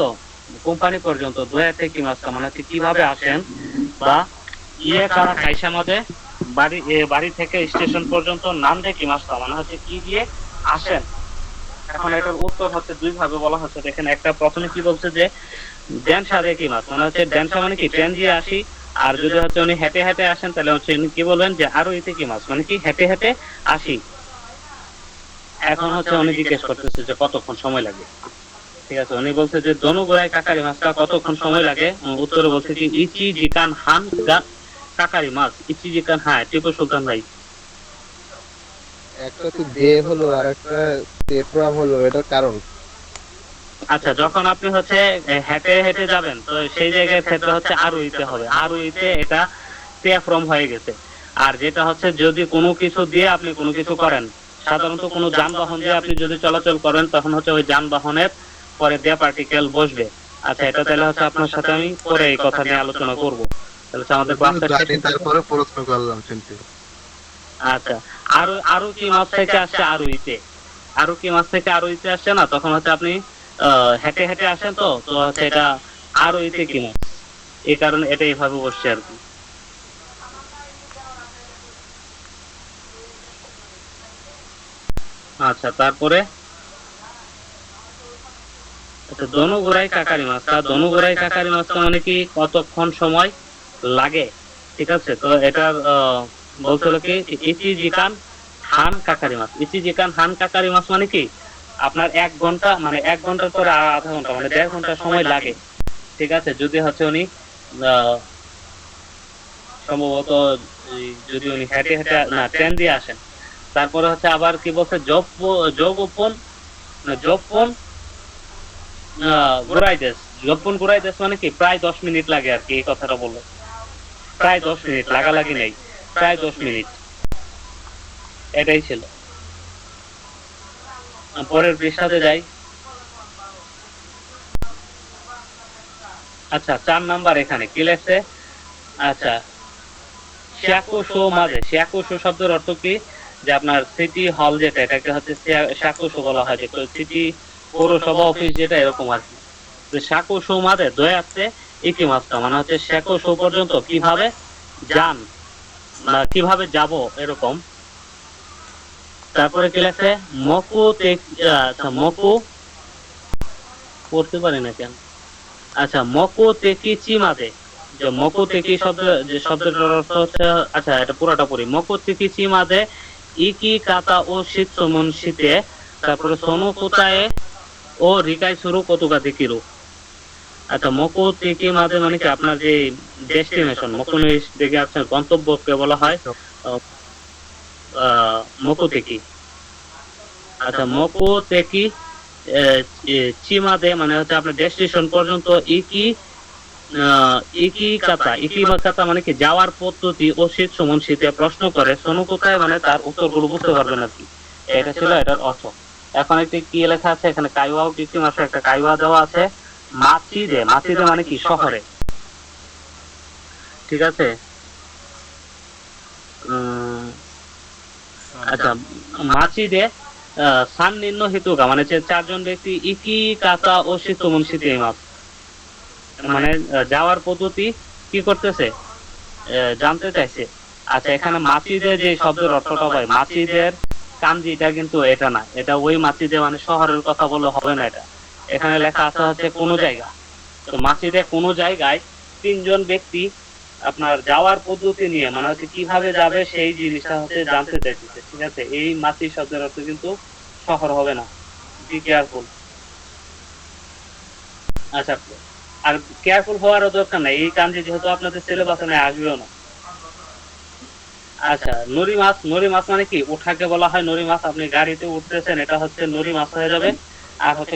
কোম্পানি পর্যন্ত দোয়াতে কি মাছটা মানে হচ্ছে কিভাবে আসেন, বা ইয়ে কারা খাইসা মাঝে বাড়ি থেকে স্টেশন পর্যন্ত নাম দিয়ে কি মাছটা মানে হচ্ছে কি দিয়ে আসেন। এখন এটার উত্তর হচ্ছে দুই ভাবে বলা হচ্ছে। দেখেন, একটা প্রথমে কি বলছে যে ড্যানসা দিয়ে কি মাছ মানে হচ্ছে, ড্যানসা মানে কি ট্রেন দিয়ে আসি, আর যদি হচ্ছে উনি হেঁটে হেঁটে আসেন তাহলে হচ্ছে উনি কি বলবেন যে আরো ইতে কি মাছ মানে কি হেঁটে হেঁটে আসি। এখন হচ্ছে উনি জিজ্ঞেস করতেছে যে কতক্ষণ সময় লাগে। ঠিক আছে, উনি বলছে যে দনুগোড়ায় কাকারি মাছটা কতক্ষণ সময় লাগে। উত্তরে বলছে কি ইচি জিকান হান কাকারি মাছ, ইচি জিকান। হ্যাঁ, টিপু সুলতান ভাই। একটা তো দে হলো আর একটা তেপ্রাম হলো, এটার কারণ? আচ্ছা, যখন আপনি হচ্ছে হেঁটে হেঁটে যাবেন তো সেই জায়গায় ক্ষেত্রে হচ্ছে আরোইতে হবে, আরোইতে এটা পে ফ্রম হয়ে গেছে। আর যেটা হচ্ছে যদি কোনো কিছু দিয়ে আপনি কোনো কিছু করেন, সাধারণত কোনো যানবাহন দিয়ে আপনি যদি চলাচল করেন তখন হচ্ছে ওই যানবাহনের পরে দে পার্টিকেল বসবে। আচ্ছা, এটা তাহলে হচ্ছে আপনার সাথে আমি পরে এই কথা নিয়ে আলোচনা করব। তাহলে হচ্ছে আমাদের ক্লাসটা জানি, তারপরে প্রশ্ন করলাম শুনতে। আচ্ছা, আরো আরো কি মাছ থেকে আসছে আরোইতে, আরো কি মাছ থেকে আরোইতে আসছে না, তখন হচ্ছে আপনি হেঁটে হেঁটে আসেন তো তো হচ্ছে এটা আরোইতে কি মাছ, এই কারণে এটা এইভাবে বসছে আর কি। আচ্ছা, তারপরে আচ্ছা, দনুগোড়াই কাকারি মাছটা, দনুগোড়াই কাকারি মাছটা মানে কি কতক্ষণ সময় লাগে। ঠিক আছে, তো এটার বলছিল কি ইচি জিকান হান কাকারি মাছ, ইচি জিকান হান কাকারি মাছ মানে কি আপনার 1 ঘন্টা মানে 1 ঘন্টার পরে আধা ঘন্টা মানে 1.5 ঘন্টা সময় লাগে। ঠিক আছে, যদি হচ্ছে উনি সম্ভবত যদি উনি হেঁটে হেঁটে না ট্রেন দিয়ে আসেন। তারপরে হচ্ছে আবার কি বলছে যোগোপন যোগপন ঘুরাইদেশ, যোগপন ঘুরাইদেশ মানে কি প্রায় 10 মিনিট লাগে আর কি। এই কথাটা বললো প্রায় 10 মিনিট, লাগালাগি নেই, প্রায় 10 মিনিট। এটাই ছিল। পরের পৃষ্ঠাতে যাই। আচ্ছা, 4 নাম্বার এখানে কি লেখছে। আচ্ছা, শ্যাকুশো মাঝে, শ্যাকুশো শব্দের অর্থ কি যে আপনার সিটি হল যেটা এটাকে হচ্ছে শ্যাকুশো বলা হয়, যে সিটি পৌরসভা অফিস যেটা এরকম আর কি। তো শ্যাকুশো মাঝে দয়াতে ইকি মাছটা মানে হচ্ছে শ্যাকুশো পর্যন্ত কিভাবে যান বা কিভাবে যাব এরকম। তারপরে কি লেখছে মকু আচ্ছা মকু পড়তে পারি না কেন। আচ্ছা, মকু তেকি চিমাদে, যে মকু তেকি শব্দ যে শব্দটার অর্থ হচ্ছে, আচ্ছা এটা পুরোটা পড়ি। মকু তেকি চিমাদে ইকি কাতা ও শীত সমন শীতে, তারপরে সোনু কোতায়ে ও রিকাই শুরু কতুকা দেখিরু। আচ্ছা, মকু তেকি মাদে মানে কি আপনার যে ডেস্টিনেশন, মকু দেখে আপনার গন্তব্যকে বলা হয় মকু তেকি। আচ্ছা, মকু তেকি চিমাদে মানে হচ্ছে আপনার ডেস্টিনেশন পর্যন্ত ইকি ইকি কাতা মানে কি যাওয়ার পদ্ধতি ও শীত সমন শীতে প্রশ্ন করে সোনু কোথায় মানে তার উত্তরগুলো বুঝতে পারবেন আর কি। এটা ছিল এটার অর্থ। এখন একটি কি লেখা আছে এখানে, কাইওয়াও টিকি মাসে একটা কাইওয়া দেওয়া আছে। মাচিদে, মাচিদে মানে কি শহরে। ঠিক আছে, আচ্ছা মাচিদে সান নিম্ন হিতুকা মানে যে 4 জন ব্যক্তি ইকি কাতা ও শীতমন শীতে মাছ মানে যাওয়ার পদ্ধতি কি করতেছে জানতে চাইছে। আচ্ছা, এখানে মাচিদে যে শব্দের অর্থটা হয়, মাচিদের কাঞ্জিটা কিন্তু এটা না, এটা ওই মাচিদে মানে শহরের কথা বললে হবে না। এটা এখানে লেখা আছে হচ্ছে কোনো জায়গা। তো মাচিদে কোনো জায়গায় 3 জন ব্যক্তি আপনার যাওয়ার পদ্ধতি নিয়ে মানে হচ্ছে কিভাবে যাবে সেই জিনিসটা হচ্ছে জানতে চাইতেছে। ঠিক আছে, এই মাছি শব্দের অর্থ কিন্তু শহর হবে না, বি কেয়ারফুল। আচ্ছা, আর কেয়ারফুল হওয়ারও দরকার নাই, এই কাঞ্জি যেহেতু আপনাদের সিলেবাসে নাই আসবেও না। আচ্ছা, নরি মাছ, নরি মাছ মানে কি ওঠাকে বলা হয় নরি মাছ। আপনি গাড়িতে উঠতেছেন এটা হচ্ছে নরি মাছ হয়ে যাবে। আর হচ্ছে